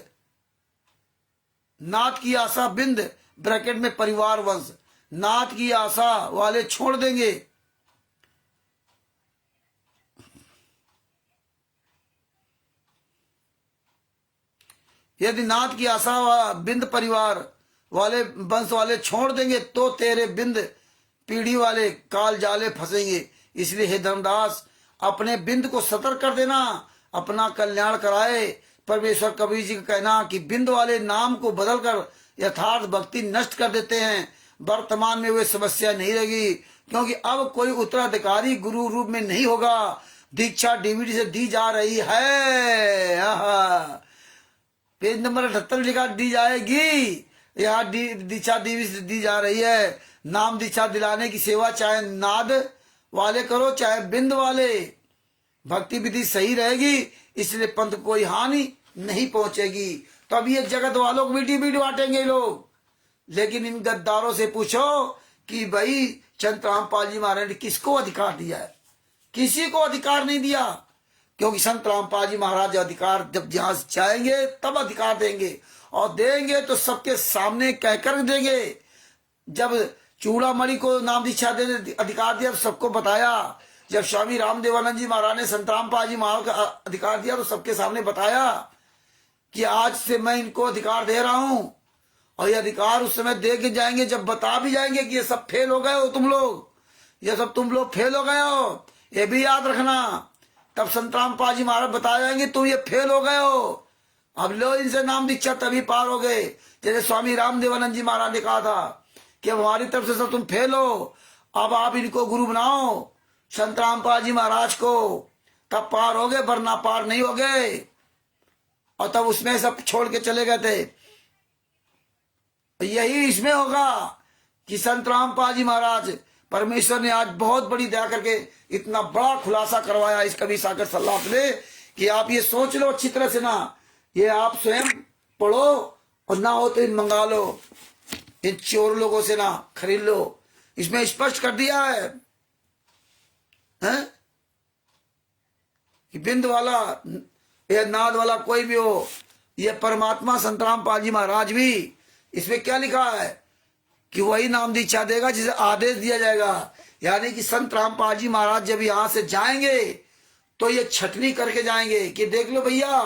नाद की आशा बिंद ब्रैकेट में परिवार वंश, नाद की आशा वाले छोड़ देंगे। यदि नाथ की आशा बिंद परिवार वाले वंश वाले छोड़ देंगे तो तेरे बिंद पीढ़ी वाले काल जाले फंसेंगे। इसलिए हे धर्मदास, अपने बिंद को सतर्क कर देना, अपना कल्याण कराए। परमेश्वर कबीर जी का कहना कि बिंद वाले नाम को बदलकर यथार्थ भक्ति नष्ट कर देते हैं। वर्तमान में वे समस्या नहीं रहेगी, क्योंकि अब कोई उत्तराधिकारी गुरु रूप में नहीं होगा। दीक्षा डीवीडी से दी जा रही है। पेज नंबर 78 लिखा दी जाएगी। यहाँ दीक्षा डीवी से दी जा रही है। नाम दीक्षा दिलाने की सेवा चाहे नाद वाले करो चाहे बिंद वाले, भक्ति विधि सही रहेगी, इसलिए पंथ कोई हानि नहीं पहुंचेगी। तो अब ये जगत वालों को बीटी बांटेंगे लोग। लेकिन इन गद्दारों से पूछो कि भाई संत रामपाल जी महाराज ने किसको अधिकार दिया है? किसी को अधिकार नहीं दिया, क्योंकि संत रामपाल जी महाराज अधिकार जब जहां चाहेंगे तब अधिकार देंगे, और देंगे तो सबके सामने कहकर देंगे। जब चूड़ामणि को नाम दीक्षा देने अधिकार दिया तो सबको बताया। जब स्वामी रामदेवानंद जी महाराज ने संत रामपाल जी महाराज का अधिकार दिया तो सबके सामने बताया कि आज से मैं इनको अधिकार दे रहा हूं। और ये अधिकार उस समय दे के जाएंगे जब बता भी जाएंगे कि ये सब फेल हो गए हो तुम लोग, ये सब तुम लोग फेल हो गए हो, ये भी याद रखना। तब संत रामपाल जी महाराज बता जाएंगे तुम ये फेल हो गए हो, अब लो इनसे नाम दीक्षा तभी पार हो गए। जैसे स्वामी रामदेवानंद जी महाराज ने कहा था कि अब हमारी तरफ से सब तुम फेल हो, अब आप इनको गुरु बनाओ संत रामपाल जी महाराज को, तब पार हो गए, वरना पार नहीं हो गए। और तब उसमें सब छोड़ के चले गए थे। यही इसमें होगा कि संत रामपाल जी महाराज, परमेश्वर ने आज बहुत बड़ी दया करके इतना बड़ा खुलासा करवाया इस कवि सागर सल्लाह में कि आप ये सोच लो अच्छी तरह से ना, ये आप स्वयं पढ़ो और ना हो तो मंगा लो, इन चोर लोगों से ना खरीद लो। इसमें स्पष्ट कर दिया है, हैं? कि बिंद वाला या नाद वाला कोई भी हो, ये परमात्मा संत रामपाल जी महाराज भी, इसमें क्या लिखा है कि वही नाम दीक्षा देगा जिसे आदेश दिया जाएगा। यानी कि संत रामपाल जी महाराज जब यहां से जाएंगे तो ये छटनी करके जाएंगे कि देख लो भैया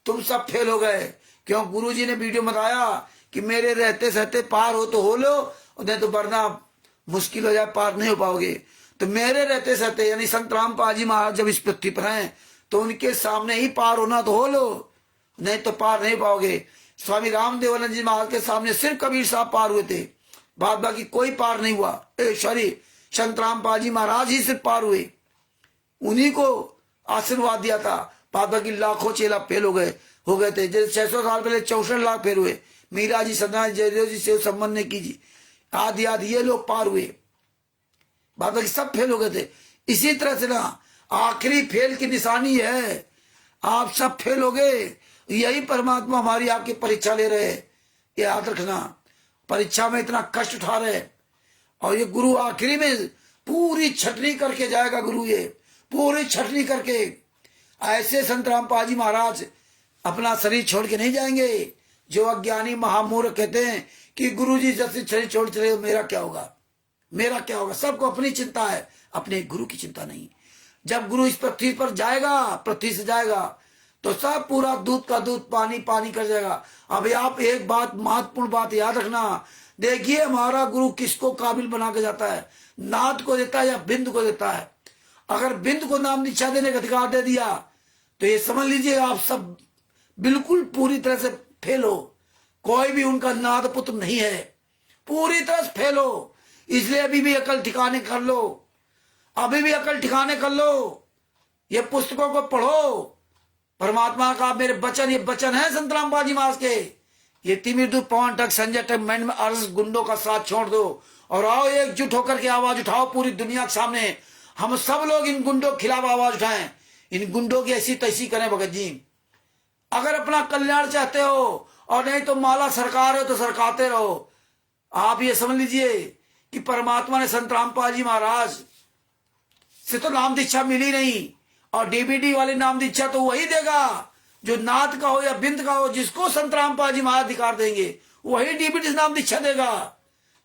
तुम सब फेल हो गए। क्यों? गुरु जी ने वीडियो में बताया कि मेरे रहते सहते पार हो तो हो लो, नहीं तो वरना मुश्किल हो जाए, पार नहीं हो पाओगे। तो मेरे रहते सहते यानी संत रामपाल जी महाराज जब इस पृथ्वी पर हैं तो उनके सामने ही पार होना तो हो लो, नहीं तो पार नहीं पाओगे। स्वामी रामदेवानंद जी महाराज के सामने सिर्फ कबीर साहब पार हुए थे, बाद बाकी कोई पार नहीं हुआ। सॉरी, संत रामपाल जी महाराज ही सिर्फ पार हुए, उन्हीं को आशीर्वाद दिया था, बाद बाकी लाखों चेला फेल हो गए थे। जैसे 600 साल पहले 64 लाख फेल हुए, मीरा जी, सदा जयदेव जी, शिव संबंध ने की जी, आदि आदि ये लोग पार हुए, बाद बाकी सब फेल हो गए थे। इसी तरह से ना आखिरी फेल की निशानी है, आप सब फेल हो गए, यही परमात्मा हमारी आपकी परीक्षा ले रहे हैं। ये याद रखना, परीक्षा में इतना कष्ट उठा रहे और ये गुरु आखिरी में पूरी छटनी करके जाएगा। गुरु ये पूरी छटनी करके, ऐसे संत रामपाल जी महाराज अपना शरीर छोड़ के नहीं जाएंगे। जो अज्ञानी महामूर्ख कहते हैं कि गुरु जी जब से शरीर छोड़ चले मेरा क्या होगा, मेरा क्या होगा। सबको अपनी चिंता है, अपने गुरु की चिंता नहीं। जब गुरु इस पृथ्वी पर जाएगा, पृथ्वी से जाएगा तो सब पूरा दूध का दूध पानी पानी कर जाएगा। अभी आप एक बात, महत्वपूर्ण बात याद रखना, देखिए हमारा गुरु किसको काबिल बना के जाता है, नाद को देता है या बिंद को देता है। अगर बिंद को नाम दीक्षा देने का अधिकार दे दिया तो ये समझ लीजिए आप सब बिल्कुल पूरी तरह से फेल हो, कोई भी उनका नाद पुत्र नहीं है, पूरी तरह से फेल हो। इसलिए अभी भी अकल ठिकाने कर लो, अभी भी अकल ठिकाने कर लो, ये पुस्तकों को पढ़ो। परमात्मा का मेरे वचन, ये वचन है संत रामपाल जी महाराज के, ये तिमिर दूत पवन तक संजय तक मैंड में अर्ज गुंडों का साथ छोड़ दो और आओ एकजुट होकर के आवाज उठाओ पूरी दुनिया के सामने। हम सब लोग इन गुंडों के खिलाफ आवाज उठाएं, इन गुंडों की ऐसी तैसी करें। भगत जी अगर अपना कल्याण चाहते हो और नहीं तो माला सरकार हो तो सरकाते रहो। आप ये समझ लीजिए कि परमात्मा ने संत रामपाल जी महाराज से तो नाम दीक्षा मिली नहीं, और डीबीडी वाली नाम दीक्षा तो वही देगा जो नाथ का हो या बिंद का हो, जिसको संत रामपाल जी महाराज अधिकार देंगे वही डीबीडी नाम दीक्षा देगा,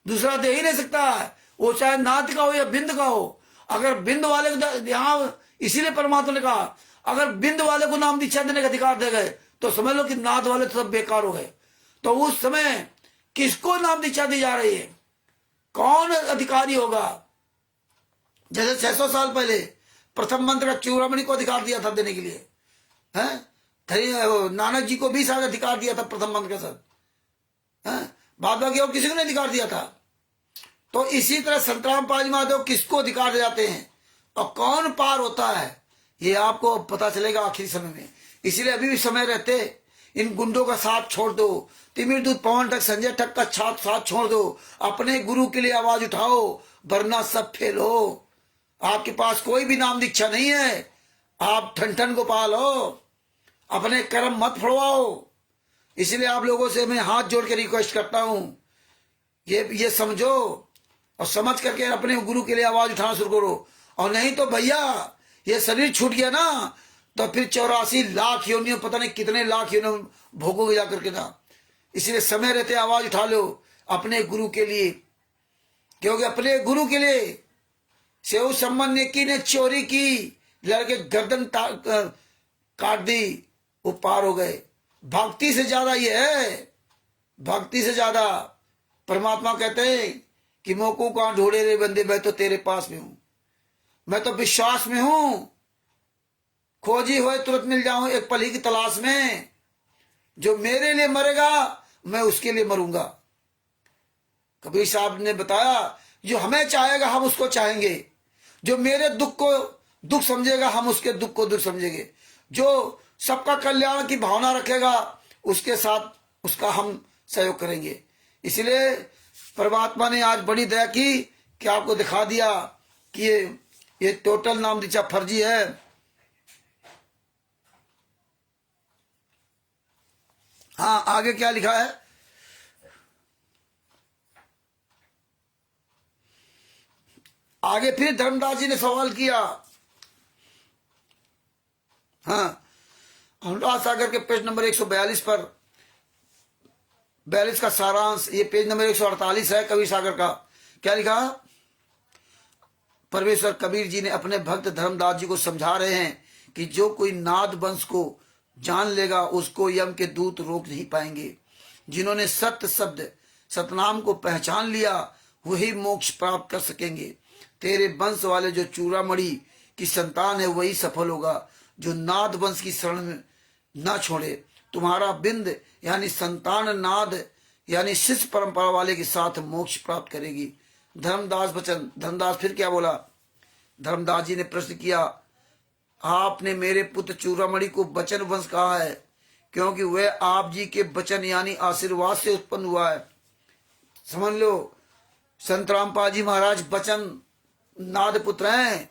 दूसरा दे ही नहीं सकता, वो चाहे नाथ का हो या बिंद का हो। अगर बिंद वाले को यहाँ, इसीलिए परमात्मा ने कहा अगर बिंद वाले को नाम दीक्षा देने का अधिकार दे गए तो समझ लो कि नाथ वाले तो सब बेकार हो गए। तो उस समय किसको नाम दीक्षा दी जा रही है, कौन अधिकारी होगा? जैसे 600 साल पहले प्रथम मंत्र का चूड़ामणि को अधिकार दिया था देने के लिए, है नानक जी को भी शायद अधिकार दिया था प्रथम मंत्र का सर, बाद बाकी और किसी को नहीं अधिकार दिया था। तो इसी तरह संत रामपाल जी महादेव किसको अधिकार दे जाते हैं और कौन पार होता है ये आपको पता चलेगा आखिरी समय में। इसीलिए अभी भी समय रहते इन गुंडों का साथ छोड़ दो, तिमिर दूत पवन तक संजय तक का साथ छोड़ दो, अपने गुरु के लिए आवाज उठाओ, वरना सब फेल हो। आपके पास कोई भी नाम दीक्षा नहीं है, आप ठन गोपाल हो, अपने कर्म मत फड़वाओ। इसलिए आप लोगों से मैं हाथ जोड़ के रिक्वेस्ट करता हूं, ये समझो और समझ करके अपने गुरु के लिए आवाज उठाना शुरू करो। और नहीं तो भैया ये शरीर छूट गया ना तो फिर 84 लाख योनियों, पता नहीं कितने लाख योनियों भोगोगे जाकर के ना। इसलिए समय रहते आवाज उठा लो अपने गुरु के लिए, क्योंकि अपने गुरु के लिए सेव संबंध ने चोरी की, लड़के गर्दन काट दी, वो पार हो गए। भक्ति से ज्यादा ये है, भक्ति से ज्यादा परमात्मा कहते हैं कि मोको कहां ढूंढे रे बंदे, मैं तो तेरे पास में हूं, मैं तो विश्वास में हूं, खोजी हुए तुरंत मिल जाऊं एक पल ही की तलाश में। जो मेरे लिए मरेगा मैं उसके लिए मरूंगा। कबीर साहब ने बताया, जो हमें चाहेगा हम उसको चाहेंगे, जो मेरे दुख को दुख समझेगा हम उसके दुख को दुख समझेंगे, जो सबका कल्याण की भावना रखेगा उसके साथ उसका हम सहयोग करेंगे। इसलिए परमात्मा ने आज बड़ी दया की कि आपको दिखा दिया कि ये टोटल नाम दीक्षा फर्जी है। हाँ, आगे क्या लिखा है? आगे फिर धर्मदास जी ने सवाल किया। हाँ, अनुराग सागर के पेज नंबर 142 पर 42 का सारांश, ये पेज नंबर 148 है कबीर सागर का। क्या लिखा? परमेश्वर कबीर जी ने अपने भक्त धर्मदास जी को समझा रहे हैं कि जो कोई नाद वंश को जान लेगा उसको यम के दूत रोक नहीं पाएंगे। जिन्होंने सत्य शब्द सतनाम को पहचान लिया वही मोक्ष प्राप्त कर सकेंगे। तेरे वंश वाले जो चूड़ामणि की संतान है वही सफल होगा, जो नाद वंश की शरण में न छोड़े। तुम्हारा बिंद यानी संतान नाद यानी शिष्य परंपरा वाले के साथ मोक्ष प्राप्त करेगी। धर्मदास वचन। धर्मदास फिर क्या बोला? धर्मदास जी ने प्रश्न किया, आपने मेरे पुत्र चूड़ामणि को बचन वंश कहा है क्योंकि वह आप जी के बचन यानी आशीर्वाद से उत्पन्न हुआ है। समझ लो, संत रामपाल जी महाराज बचन नाद पुत्र हैं।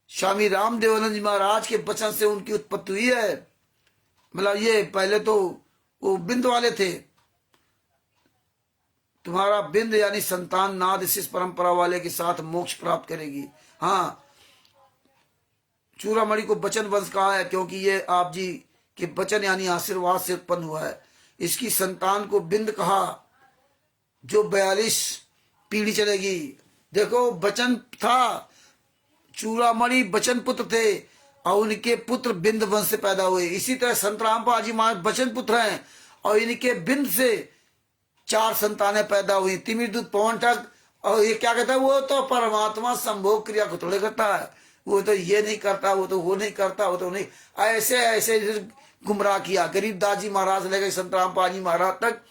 स्वामी रामदेवानंद जी महाराज के बचन से उनकी उत्पत्ति हुई है। मतलब ये पहले तो वो बिंद वाले थे। तुम्हारा बिंद यानी संतान नाद शिष्य परंपरा वाले के साथ मोक्ष प्राप्त करेगी। हाँ, चूड़ामणि को बचन वंश कहा है क्योंकि ये आप जी के बचन यानी आशीर्वाद से उत्पन्न हुआ है। इसकी संतान को बिंद कहा जो 42 पीढ़ी चलेगी। देखो, बचन था, चूड़ामणि बचन पुत्र थे और उनके पुत्र बिंद वंश से पैदा हुए। इसी तरह संत रामपाल जी महाराज बचन पुत्र हैं और इनके बिंद से 4 संतानें पैदा हुई, तिमिर दूत पवन ठग। और ये क्या कहता है? वो तो परमात्मा संभोग क्रिया को थोड़े करता है, वो तो ये नहीं करता, वो तो वो नहीं करता, वो तो नहीं। ऐसे ऐसे गुमराह किया। गरीबदास जी महाराज लेकर संत रामपाल जी महाराज तक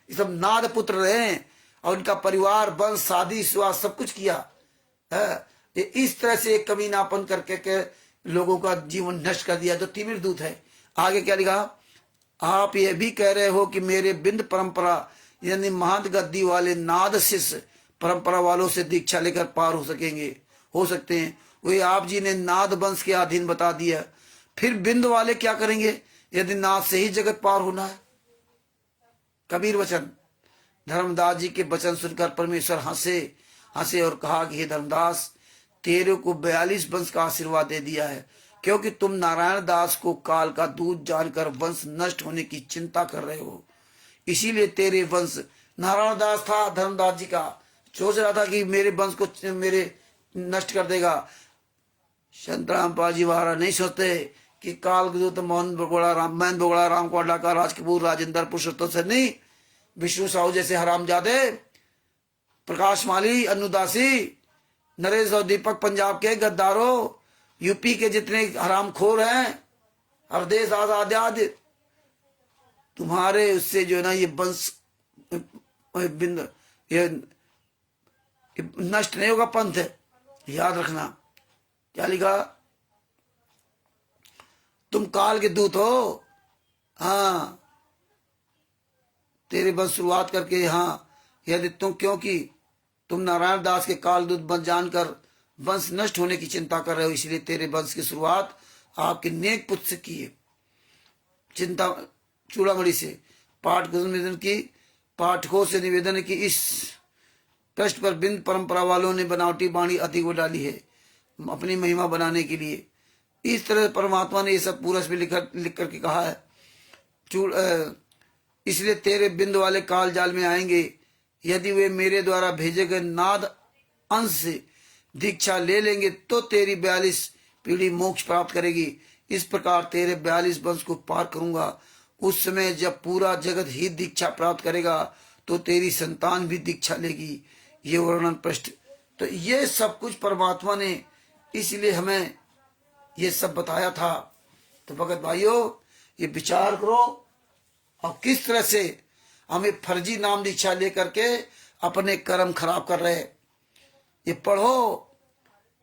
ये सब नाद पुत्र रहे और उनका परिवार वंश शादी विवाह सब कुछ किया है। इस तरह से एक कमीनापन करके के लोगों का जीवन नष्ट कर दिया जो तिमिर दूत है। आगे क्या लिखा? आप ये भी कह रहे हो कि मेरे बिंद परंपरा यानी महंत गद्दी वाले नाद शिष्य परंपरा वालों से दीक्षा लेकर पार हो सकते हैं। वही आप जी ने नाद वंश के अधीन बता दिया। फिर बिंद वाले क्या करेंगे यदि नाद से ही जगत पार होना है? कबीर वचन। धर्मदास जी के वचन सुनकर परमेश्वर हंसे और कहा कि हे धर्मदास, तेरे को 42 वंश का आशीर्वाद दे दिया है क्योंकि तुम नारायण दास को काल का दूध जानकर वंश नष्ट होने की चिंता कर रहे हो। इसीलिए तेरे वंश नारायण दास था धर्मदास जी का, सोच रहा था कि मेरे वंश को मेरे नष्ट कर देगा। संत रामपाल जी महाराज नहीं सोचते कि काल दूत मोहन बगोड़ा राम कोडला का राज कपूर राजेंद्र पुरुषोत्तम से नहीं, विष्णु साहू जैसे हरामजादे, प्रकाश माली, अनुदासी, नरेश और दीपक पंजाब के गद्दारों, यूपी के जितने हरामखोर हैं, हरदेश आजाद, तुम्हारे उससे जो है ना ये वंश बिंद ये नष्ट नहीं होगा पंथ है, याद रखना। क्या लिखा? तुम काल के दूत हो। हाँ, तेरे वंश शुरुआत करके, हाँ, यदि तुम क्योंकि तुम नारायण दास के काल दूत बन जानकर वंश नष्ट होने की चिंता कर रहे हो, इसलिए तेरे वंश की शुरुआत आपके नेक पुत्र से की है। चिंता चूड़ामणि से पाठकों से निवेदन है कि इस कष्ट पर बिंद परंपरा वालों ने बनावटी बाणी अति को डाली है अपनी महिमा बनाने के लिए। इस तरह परमात्मा ने ये सब पूरा लिख करके कहा है। इसलिए तेरे बिंद वाले काल जाल में आएंगे। यदि वे मेरे द्वारा भेजे गए नाद अंश से दीक्षा ले लेंगे तो तेरी 42 पीढ़ी मोक्ष प्राप्त करेगी। इस प्रकार तेरे 42 वंश को पार करूंगा। उस समय जब पूरा जगत ही दीक्षा प्राप्त करेगा तो तेरी संतान भी दीक्षा लेगी। ये वर्णन पृष्ठ। तो ये सब कुछ परमात्मा ने इसलिए हमें ये सब बताया था। तो भगत भाइयों, ये विचार करो और किस तरह से हमें फर्जी नाम दीक्षा लेकर के अपने कर्म खराब कर रहे। ये पढ़ो,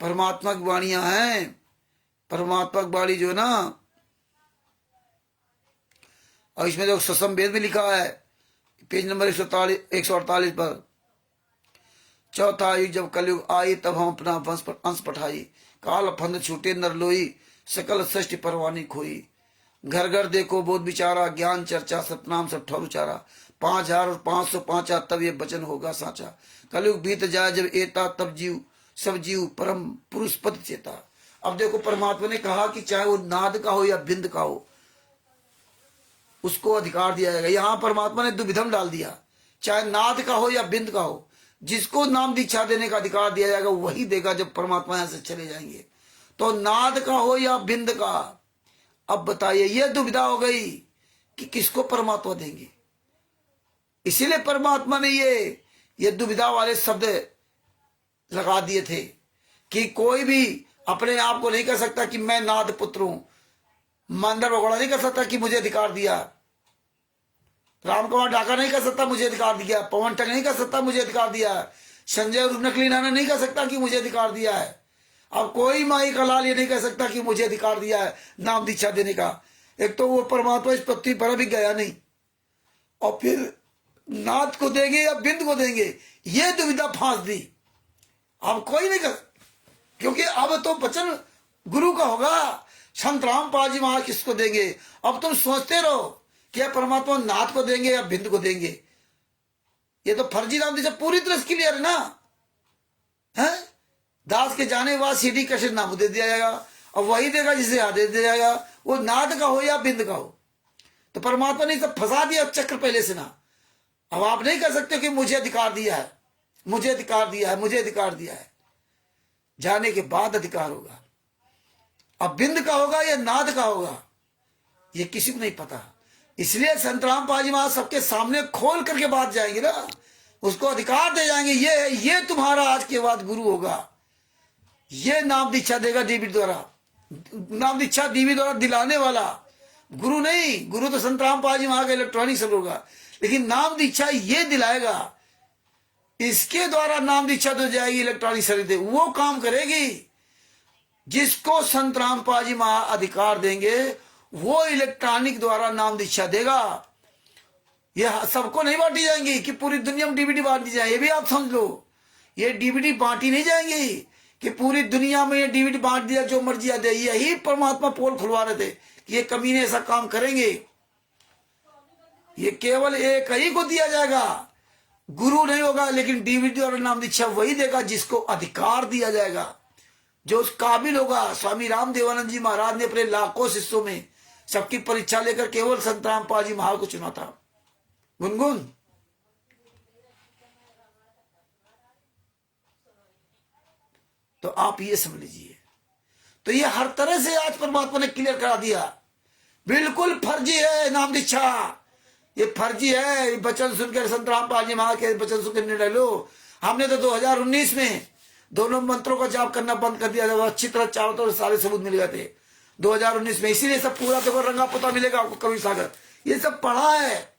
परमात्मा की वाणियां हैं। परमात्मा की वाणी जो है ना, और इसमें जो ससम वेद में लिखा है पेज नंबर 148 पर, चौथा युग जब कलयुग आई तब हम अपना अंश पठाई, काल फंद छूटे नर लोई, सकल सृष्टि परवानी खोई। घर घर देखो बोध विचारा, ज्ञान चर्चा सतनाम सब ठौर उचारा, 5000 और 505 तब ये वचन होगा साचा। कलयुग बीत जाए जब एता तब जीव सब जीव परम पुरुष पद चेता। अब देखो परमात्मा ने कहा कि चाहे वो नाद का हो या बिंद का हो, उसको अधिकार दिया जाएगा। यहाँ परमात्मा ने दुविधम डाल दिया, चाहे नाद का हो या बिंद का हो, जिसको नाम दीक्षा देने का अधिकार दिया जाएगा वही देगा जब परमात्मा यहां से चले जाएंगे। तो नाद का हो या बिंद का, अब बताइए, यह दुविधा हो गई कि किसको परमात्मा देंगे। इसीलिए परमात्मा ने ये दुविधा वाले शब्द लगा दिए थे कि कोई भी अपने आप को नहीं कह सकता कि मैं नाद पुत्र हूं। मंदर भगोड़ा नहीं कर सकता कि मुझे अधिकार दिया। राम कुमार ढाका नहीं कर सकता मुझे अधिकार दिया। पवन टंग नहीं कर सकता मुझे अधिकार दिया। संजय और नकली नाना नहीं कर सकता कि मुझे अधिकार दिया है। अब कोई माई का लाल ये नहीं कह सकता कि मुझे अधिकार दिया है नाम दीक्षा देने का। एक तो वो परमात्मा इस पृथ्वी पर अभी गया नहीं, और फिर नाद को देंगे या बिंद को देंगे, ये दुविधा फांस दी। अब कोई नहीं कर, क्योंकि अब तो वचन गुरु का होगा। संत रामपाल जी महाराज किसको देंगे। अब तुम सोचते रहो क्या परमात्मा नाथ को देंगे या बिंद को देंगे। ये तो फर्जी नाम दीक्षा पूरी तरह से क्लियर है ना, है। दास के जाने के बाद सीधी कैसे नाम दे दिया जाएगा, और वही देगा जिसे आदेश दिया जाएगा, वो नाद का हो या बिंद का हो। तो परमात्मा ने सब फंसा दिया चक्र पहले से ना। अब आप नहीं कर सकते कि मुझे अधिकार दिया है, मुझे अधिकार दिया है, मुझे अधिकार दिया है। जाने के बाद अधिकार होगा। अब बिंद का होगा या नाद का होगा, ये किसी को नहीं पता। इसलिए संत रामपाल जी महाराज सबके सामने खोल करके बात जाएंगे ना, उसको अधिकार दे जाएंगे। ये तुम्हारा आज के बाद गुरु होगा, ये नाम दीक्षा देगा डीबी द्वारा। नाम दीक्षा डीबी द्वारा दिलाने वाला गुरु नहीं। गुरु तो संत रामपाल जी महाराज का इलेक्ट्रॉनिक सब होगा, लेकिन नाम दीक्षा ये दिलाएगा। इसके द्वारा नाम दीक्षा तो जाएगी इलेक्ट्रॉनिक शरीर, वो काम करेगी। जिसको संत रामपाल जी महा अधिकार देंगे वो इलेक्ट्रॉनिक द्वारा नाम दीक्षा देगा। ये सबको नहीं बांटी जाएंगी कि पूरी दुनिया में डीवीडी बांटी जाए, ये भी आप समझ लो। ये डीवीडी बांटी नहीं जाएंगी कि पूरी दुनिया में ये डीवीडी बांट दिया जो मर्जी दे। यही परमात्मा पोल खुलवा रहे थे कि ये कमीने ऐसा काम करेंगे। ये केवल एक ही को दिया जाएगा, गुरु नहीं होगा। लेकिन डीवीडी और नाम दीक्षा वही देगा जिसको अधिकार दिया जाएगा, जो उस काबिल होगा। स्वामी रामदेवानंद जी महाराज ने अपने लाखों शिष्यों में सबकी परीक्षा लेकर केवल संत रामपाल जी महाराज को चुना था। गुनगुन, तो आप ये समझ लीजिए। तो ये हर तरह से आज परमात्मा ने क्लियर करा दिया। बिल्कुल फर्जी है नाम दीक्षा, ये फर्जी है। वचन सुनकर संत रामपाल जी महाराज के वचन सुनकर निर्णय लो। हमने तो 2019 में दोनों मंत्रों का जाप करना बंद कर दिया था। अच्छी तरह चारों तरफ सारे सबूत मिल गए थे 2019 में। इसीलिए सब पूरा देखो रंगा पता मिलेगा आपको। कवि सागर ये सब पढ़ा है,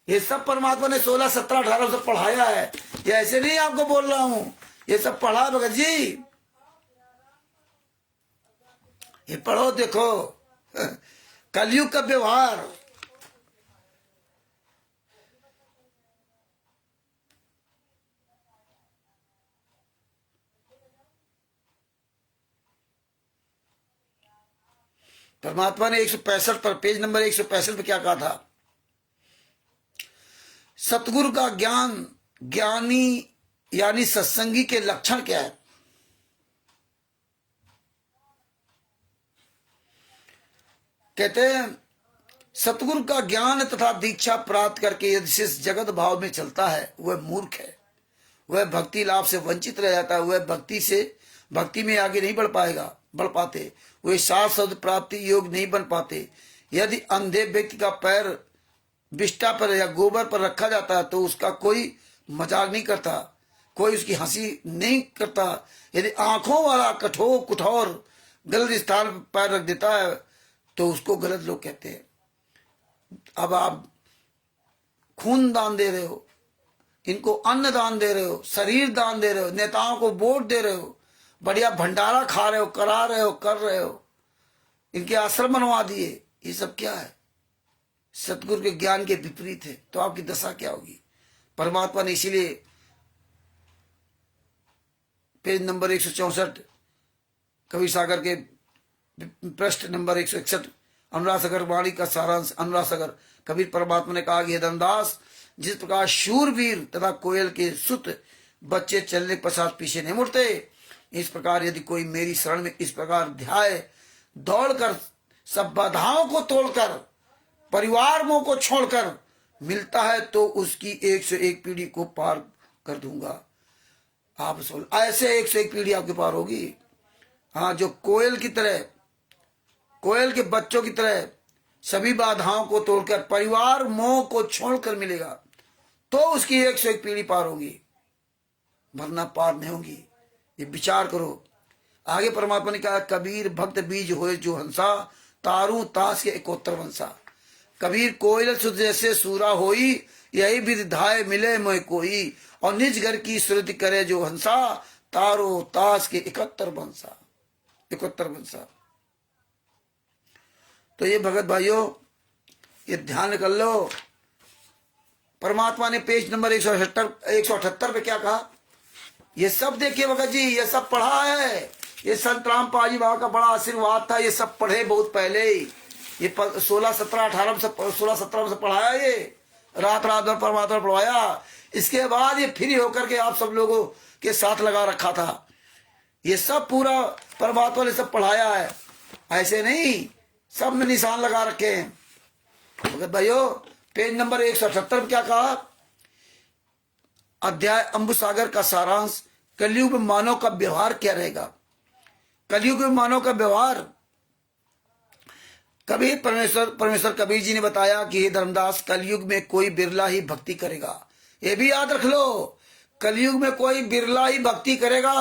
ये सब परमात्मा ने 16, 17, 18 से पढ़ाया है। ये ऐसे नहीं आपको बोल रहा हूं, ये सब पढ़ा है भगत जी। ये पढ़ो, देखो कलयुग का व्यवहार। परमात्मा ने 165 पर, पेज नंबर 165 पर क्या कहा था। सतगुरु का ज्ञान, ज्ञानी यानी सत्संगी के लक्षण क्या है। कहते हैं सतगुरु का ज्ञान तथा दीक्षा प्राप्त करके यदि शिष्य जगत भाव में चलता है वह मूर्ख है, वह भक्ति लाभ से वंचित रह जाता है, वह भक्ति में आगे नहीं बढ़ पाते, वे सात शब्द प्राप्ति योग नहीं बन पाते। यदि अंधे व्यक्ति का पैर बिष्टा पर या गोबर पर रखा जाता है तो उसका कोई मजाक नहीं करता, कोई उसकी हंसी नहीं करता। यदि आंखों वाला कठोर गलत स्थान पर पैर रख देता है तो उसको गलत लोग कहते हैं। अब आप खून दान दे रहे हो, इनको अन्न दान दे रहे हो, शरीर दान दे रहे हो, नेताओं को वोट दे रहे हो, बढ़िया भंडारा खा रहे हो, करा रहे हो, कर रहे हो, इनके आश्रम बनवा दिए, ये सब क्या है? सतगुरु के ज्ञान के विपरीत है। तो आपकी दशा क्या होगी? परमात्मा ने इसीलिए पेज नंबर 164 कबीर सागर के पृष्ठ नंबर 161 अनुराग सागर वाणी का सारांश। अनुराग सागर कबीर परमात्मा ने कहा कि हे धर्मदास, जिस प्रकार शूरवीर तथा कोयल के सुत बच्चे चलने के पश्चात पीछे नहीं मुड़ते, इस प्रकार यदि कोई मेरी शरण में इस प्रकार ध्याय, दौड़कर सब बाधाओं को तोड़कर परिवार मोह को छोड़कर मिलता है तो उसकी 101 पीढ़ी को पार कर दूंगा। आप सुन, ऐसे 101 पीढ़ी आपके पार होगी। हाँ, जो कोयल की तरह, कोयल के बच्चों की तरह सभी बाधाओं को तोड़कर परिवार मोह को छोड़कर मिलेगा तो उसकी 101 पीढ़ी पार होगी, वरना पार नहीं होगी। ये विचार करो। आगे परमात्मा ने कहा, कबीर भक्त बीज होए जो हंसा, तारू तास के 71 वंशा। कबीर कोयल सुध जैसे सूरा होई, यही विधाय मिले मोह कोई, और निज घर की श्रुति करे जो हंसा, तारो तास के 71 वंशा। 71 वंशा। तो ये भगत भाइयों, ये ध्यान कर लो। परमात्मा ने पेज नंबर 178 पे क्या कहा? ये सब देखिए भगत जी, ये सब पढ़ा है। ये संत रामपाल जी बाबा का बड़ा आशीर्वाद था। ये सब पढ़े बहुत पहले ही, ये 16, 17, 18 में 16, 17 में से पढ़ाया। ये रात भर परमात्मा ने पढ़वाया। इसके बाद ये फ्री होकर के आप सब लोगों के साथ लगा रखा था। ये सब पूरा परमात्मा ने सब पढ़ाया है, ऐसे नहीं सब में निशान लगा रखे हैं। भगत भाइयों, पेज नंबर 178 में क्या कहा? अध्याय अम्बु सागर का सारांश। कलयुग में मानव का व्यवहार क्या रहेगा? कलयुग में मानव का व्यवहार, कबीर परमेश्वर कबीर जी ने बताया कि हे धर्मदास, कलयुग में कोई बिरला ही भक्ति करेगा। ये भी याद रख लो, कलयुग में कोई बिरला ही भक्ति करेगा,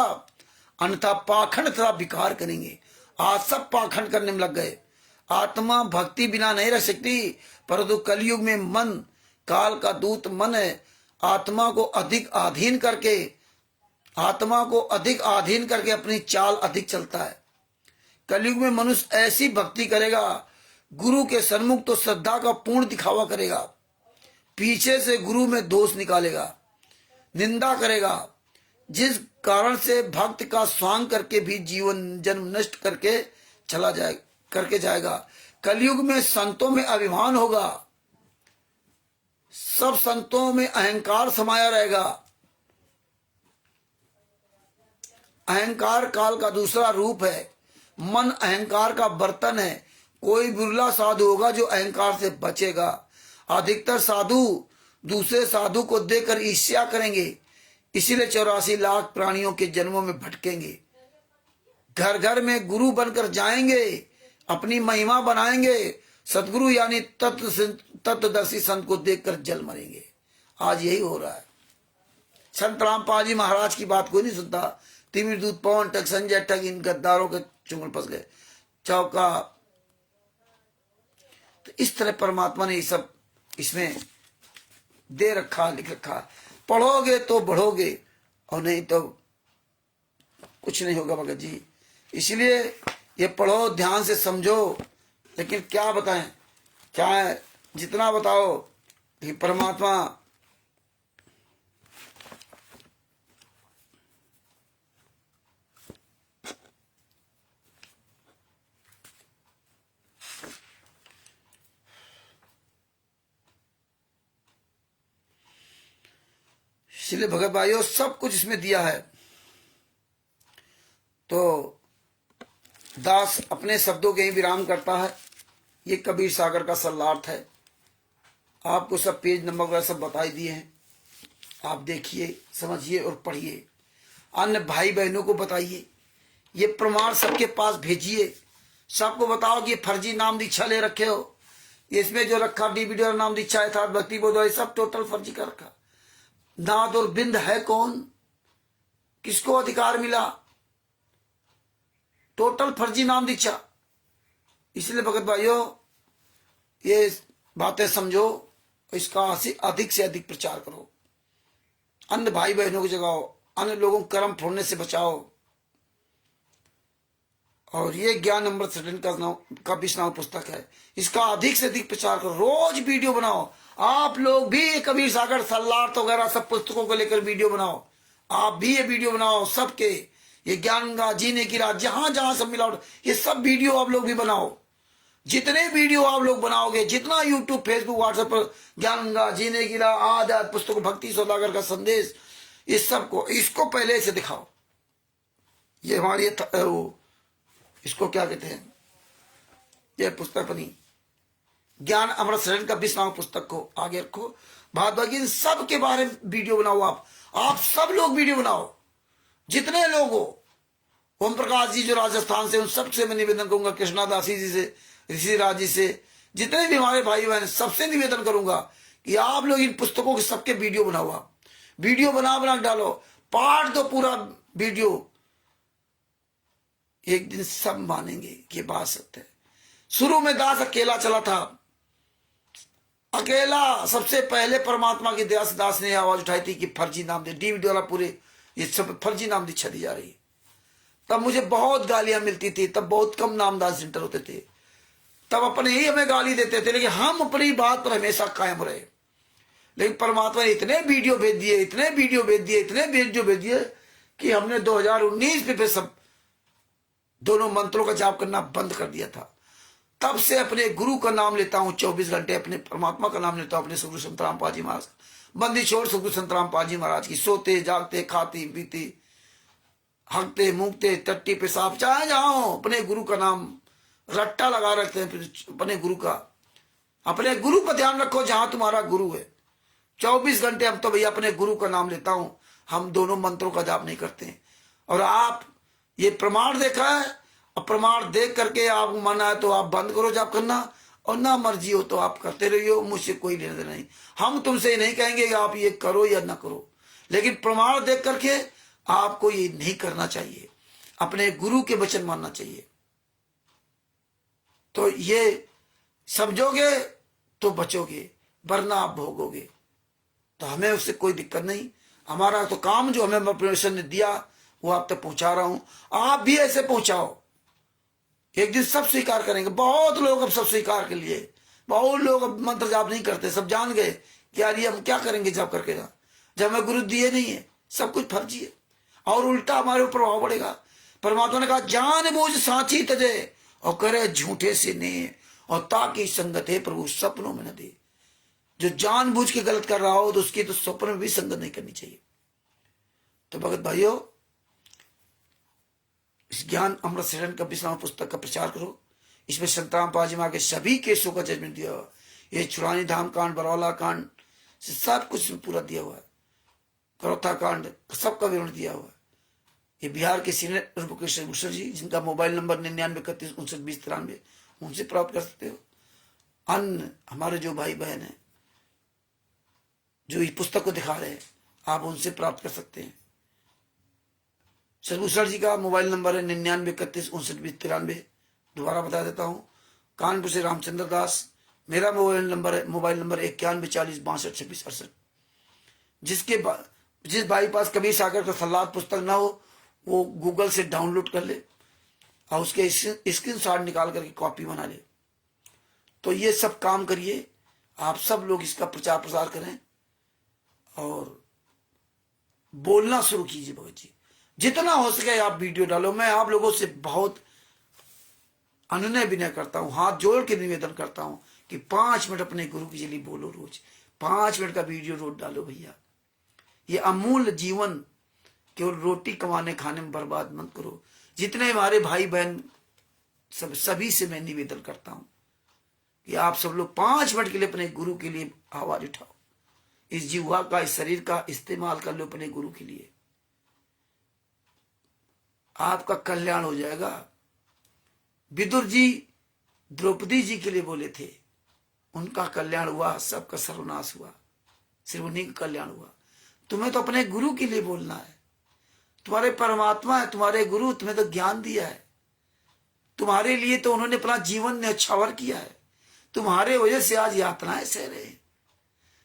अन्यथा पाखंड तथा विकार करेंगे। आज सब पाखंड करने में लग गए। आत्मा भक्ति बिना नहीं रह सकती, परंतु कलयुग में मन काल का दूत मन है। आत्मा को अधिक अधीन करके अपनी चाल अधिक चलता है। कलयुग में मनुष्य ऐसी भक्ति करेगा, गुरु के सन्मुख तो श्रद्धा का पूर्ण दिखावा करेगा, पीछे से गुरु में दोष निकालेगा, निंदा करेगा, जिस कारण से भक्त का स्वांग करके भी जीवन जन्म नष्ट करके जाएगा। कलयुग में संतों में अभिमान होगा, सब संतों में अहंकार समाया रहेगा। अहंकार काल का दूसरा रूप है। मन अहंकार का बर्तन है। कोई बिरला साधु होगा जो अहंकार से बचेगा। अधिकतर साधु दूसरे साधु को देखकर ईर्ष्या करेंगे, इसीलिए 84 लाख प्राणियों के जन्मों में भटकेंगे। घर घर में गुरु बनकर जाएंगे, अपनी महिमा बनाएंगे, सदगुरु यानी तत्वदर्शी संत को देखकर जल मरेंगे। आज यही हो रहा है। संत रामपाल जी महाराज की बात कोई नहीं सुनता। तिमिर दूत पवन ठग संजय ठग इन गद्दारों के चुंगल फंस गए चौका। तो इस तरह परमात्मा ने ये सब इसमें दे रखा, लिख रखा। पढ़ोगे तो बढ़ोगे और नहीं तो कुछ नहीं होगा भगत जी। इसलिए ये पढ़ो, ध्यान से समझो। लेकिन क्या बताएं, क्या है, जितना बताओ कि परमात्मा इसलिए भगत भाइयों सब कुछ इसमें दिया है। तो दास अपने शब्दों के ही विराम करता है। ये कबीर सागर का सरलार्थ है। आपको सब पेज नंबर वगैरह सब बताई दिए हैं। आप देखिए, समझिए और पढ़िए। अन्य भाई बहनों को बताइए। ये प्रमाण सबके पास भेजिए। सबको बताओ कि ये फर्जी नाम दीक्षा ले रखे हो। इसमें जो रखा डीवीडी और नाम दीक्षा यथार्थ भक्ति बोध, सब टोटल फर्जी का रखा। नाद और बिंद है कौन? किसको अधिकार मिला? टोटल फर्जी नाम दीक्षा। इसलिए भगत भाइयों, ये बातें समझो, इसका अधिक से अधिक प्रचार करो, अन्य भाई बहनों को जगाओ, अन्य लोगों को कर्म फोड़ने से बचाओ। और ये ज्ञान अमृत सृजन का विश्राम पुस्तक है, इसका अधिक से अधिक प्रचार करो, रोज वीडियो बनाओ। आप लोग भी कबीर सागर, सल्लार्थ वगैरह सब पुस्तकों को लेकर वीडियो बनाओ। आप भी ये वीडियो बनाओ सबके, ये ज्ञान गंगा, जीने की रात, जहां जहां सब मिलावट, ये सब वीडियो आप लोग भी बनाओ। जितने वीडियो आप लोग बनाओगे, जितना यूट्यूब, फेसबुक, व्हाट्सएप पर ज्ञान गंगा, जीने की रात, आध्यात्म पुस्तक, भक्ति सौदागर का संदेश, इस सब को, इसको पहले से दिखाओ। ये हमारी इसको क्या कहते हैं, ये पुस्तक बनी ज्ञान अमृत सृजन का विश्राम पुस्तक को आगे रखो। भागवत गीता सब के बारे में वीडियो बनाओ। आप सब लोग वीडियो बनाओ, जितने लोग हो। ओम प्रकाश जी जो राजस्थान से, उन सबसे मैं निवेदन करूंगा, कृष्णा दासी जी से, ऋषि राज जी से, जितने भी हमारे भाई बहन, सबसे निवेदन करूंगा कि आप लोग इन पुस्तकों के सबके वीडियो बनाओ। आप वीडियो बना डालो, पाठ दो पूरा वीडियो। एक दिन सब मानेंगे कि बात सत्य है। शुरू में दास अकेला चला था, अकेला सबसे पहले परमात्मा की दया से दास ने आवाज उठाई थी कि फर्जी नाम दे, डीवीडी वाला पूरे ये सब फर्जी नाम दीक्षा दी जा रही है। तब मुझे बहुत गालियां मिलती थी, तब बहुत कम नामदास सेंटर होते थे, तब अपने ही हमें गाली देते थे, लेकिन हम अपनी बात पर हमेशा कायम रहे। लेकिन परमात्मा ने इतने वीडियो भेज दिए, इतने वीडियो भेज दिए, इतने वीडियो भेज दिए कि हमने 2019 में फिर सब दोनों मंत्रों का जाप करना बंद कर दिया था। तब से अपने गुरु का नाम लेता हूं 24 घंटे, अपने परमात्मा का नाम लेता हूं, अपने सतगुरु संत रामपाल जी महाराज, बंदी छोड़ सतगुरु संत रामपाल जी महाराज की। सोते जागते, खाती पीती, हंकते मूंगते, टट्टी पेशाब, चाहे जाओ, अपने गुरु का नाम रट्टा लगा रखते हैं। फिर अपने गुरु पर ध्यान रखो, जहां तुम्हारा गुरु है। 24 घंटे हम तो भैया अपने गुरु का नाम लेता हूं, हम दोनों मंत्रों का जाप नहीं करते। और आप ये प्रमाण देखा है, और प्रमाण देख करके आप मना है तो आप बंद करो जाप करना, और ना मर्जी हो तो आप करते रहिए, मुझसे कोई लेना देना नहीं। हम तुमसे नहीं कहेंगे कि आप ये करो या ना करो, लेकिन प्रमाण देख करके आपको ये नहीं करना चाहिए, अपने गुरु के वचन मानना चाहिए। तो ये समझोगे तो बचोगे, वरना आप भोगोगे। तो हमें उससे कोई दिक्कत नहीं, हमारा तो काम जो हमें परमेश्वर ने दिया वो आप तक पहुंचा रहा हूं, आप भी ऐसे पहुंचाओ। एक दिन सब स्वीकार करेंगे। बहुत लोग अब सब स्वीकार के लिए, बहुत लोग अब मंत्र जाप नहीं करते, सब जान गए कि यार ये हम क्या करेंगे जाप करके, जब हमें गुरु दिए नहीं है, सब कुछ फर्जी है, और उल्टा हमारे ऊपर प्रभाव पड़ेगा। परमात्मा ने कहा जान बूझ साची तजे और करे झूठे से ने, और ताकि संगत है प्रभु सपनों में न दे। जो जानबूझ के गलत कर रहा हो तो उसकी तो स्वप्न में भी संगत नहीं करनी चाहिए। तो भगत भाइयों, इस ज्ञान अमृत सृजन का विश्राम पुस्तक का प्रचार करो। इसमें संत रामपाल जी महाराज के सभी केसों का जजमेंट दिया हुआ, ये चुरानी धाम कांड, बरौला कांड से सब कुछ पूरा दिया हुआ है, करौथा कांड सबका विवरण दिया हुआ है। ये बिहार के सीनियर एडवोकेट भूषण जी, जिनका मोबाइल नंबर 9931592093, उनसे प्राप्त कर सकते हो। अन्य हमारे जो भाई बहन है जो इस पुस्तक को दिखा रहे हैं, आप उनसे प्राप्त कर सकते हैं। सतभूषण जी का मोबाइल नंबर है 9931592093। दोबारा बता देता हूँ, कानपुर से रामचंद्र दास। मेरा मोबाइल नंबर है 914062626868। जिस भाई पास कबीर सागर का सलाह पुस्तक ना हो, वो गूगल से डाउनलोड कर ले और उसके स्क्रीनशॉट निकाल करके कॉपी बना ले। तो ये सब काम करिए, आप सब लोग इसका प्रचार प्रसार करें और बोलना शुरू कीजिए। भगत जी, जितना हो सके आप वीडियो डालो। मैं आप लोगों से बहुत अनुनय विनय करता हूं, हाथ जोड़ के निवेदन करता हूं कि 5 मिनट अपने गुरु के लिए बोलो रोज, 5 मिनट का वीडियो रोज डालो भैया। ये अमूल्य जीवन केवल रोटी कमाने खाने में बर्बाद मत करो। जितने हमारे भाई बहन सभी से मैं निवेदन करता हूं कि आप सब लोग 5 मिनट के लिए अपने गुरु के लिए आवाज उठाओ। इस जीवा का, इस शरीर का इस्तेमाल कर लो अपने गुरु के लिए, आपका कल्याण हो जाएगा। विदुर जी द्रौपदी जी के लिए बोले थे, उनका कल्याण हुआ, सबका सर्वनाश हुआ, सिर्फ उन्हीं का कल्याण हुआ। तुम्हें तो अपने गुरु के लिए बोलना है, तुम्हारे परमात्मा है, तुम्हारे गुरु, तुम्हें तो ज्ञान दिया है, तुम्हारे लिए तो उन्होंने अपना जीवन न्यौछावर किया है, तुम्हारे वजह से आज यातनाएं सह रहे।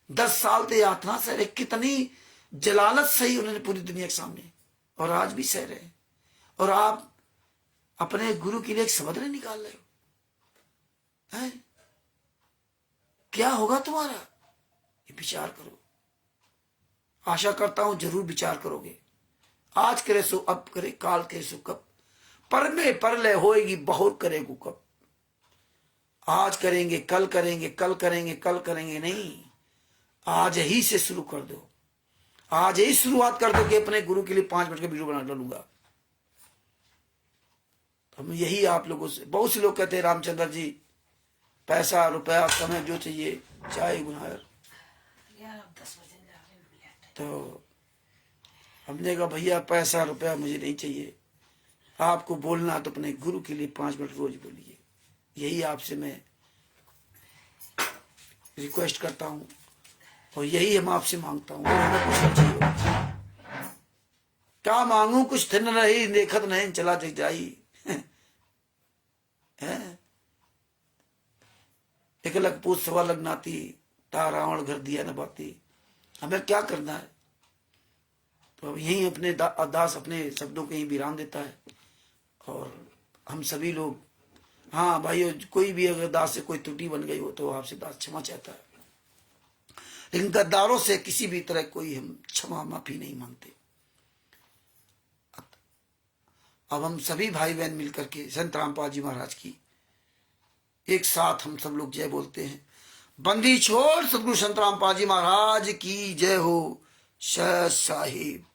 10 साल से यातना सह रहे, कितनी जलालत सही उन्होंने पूरी दुनिया के सामने, और आज भी सह रहे। और आप अपने गुरु के लिए एक शब्द नहीं निकाल रहे हो है? क्या होगा तुम्हारा, ये विचार करो। आशा करता हूं जरूर विचार करोगे। आज करे सो अब करे, काल करे सो कब, पर में परलय होएगी बहुर करेगु कब। आज करेंगे कल करेंगे, कल करेंगे कल करेंगे नहीं, आज ही से शुरू कर दो। आज ही शुरुआत कर दो कि अपने गुरु के लिए 5 मिनट का वीडियो बना डालूंगा। हम यही आप लोगों से, बहुत से लोग कहते हैं रामचंद्र जी पैसा रुपया समय जो चाहिए चाहे गुनाहर, तो हमने कहा भैया पैसा रुपया मुझे नहीं चाहिए, आपको बोलना तो अपने गुरु के लिए 5 मिनट रोज बोलिए। यही आपसे मैं रिक्वेस्ट करता हूं और यही हम आपसे मांगता हूं। हमें कुछ नहीं चाहिए, क्या मांगू कुछ थिन रही, देखत नहीं चला जग जाई है। 1 लख पूछ 1.25 लख नाती, ता रावण घर दिया न बाती। हमें क्या करना है, तो अब यही अपने दास अपने शब्दों को यही विराम देता है। और हम सभी लोग, हाँ भाइयों, कोई भी अगर दास से कोई त्रुटि बन गई हो तो आपसे दास क्षमा चाहता है, लेकिन गद्दारों से किसी भी तरह कोई हम क्षमा माफी नहीं मांगते। अब हम सभी भाई बहन मिलकर के संत रामपाल जी महाराज की एक साथ हम सब लोग जय बोलते हैं। बंदी छोड़ सतगुरु संत रामपाल जी महाराज की जय हो। सह साहिब।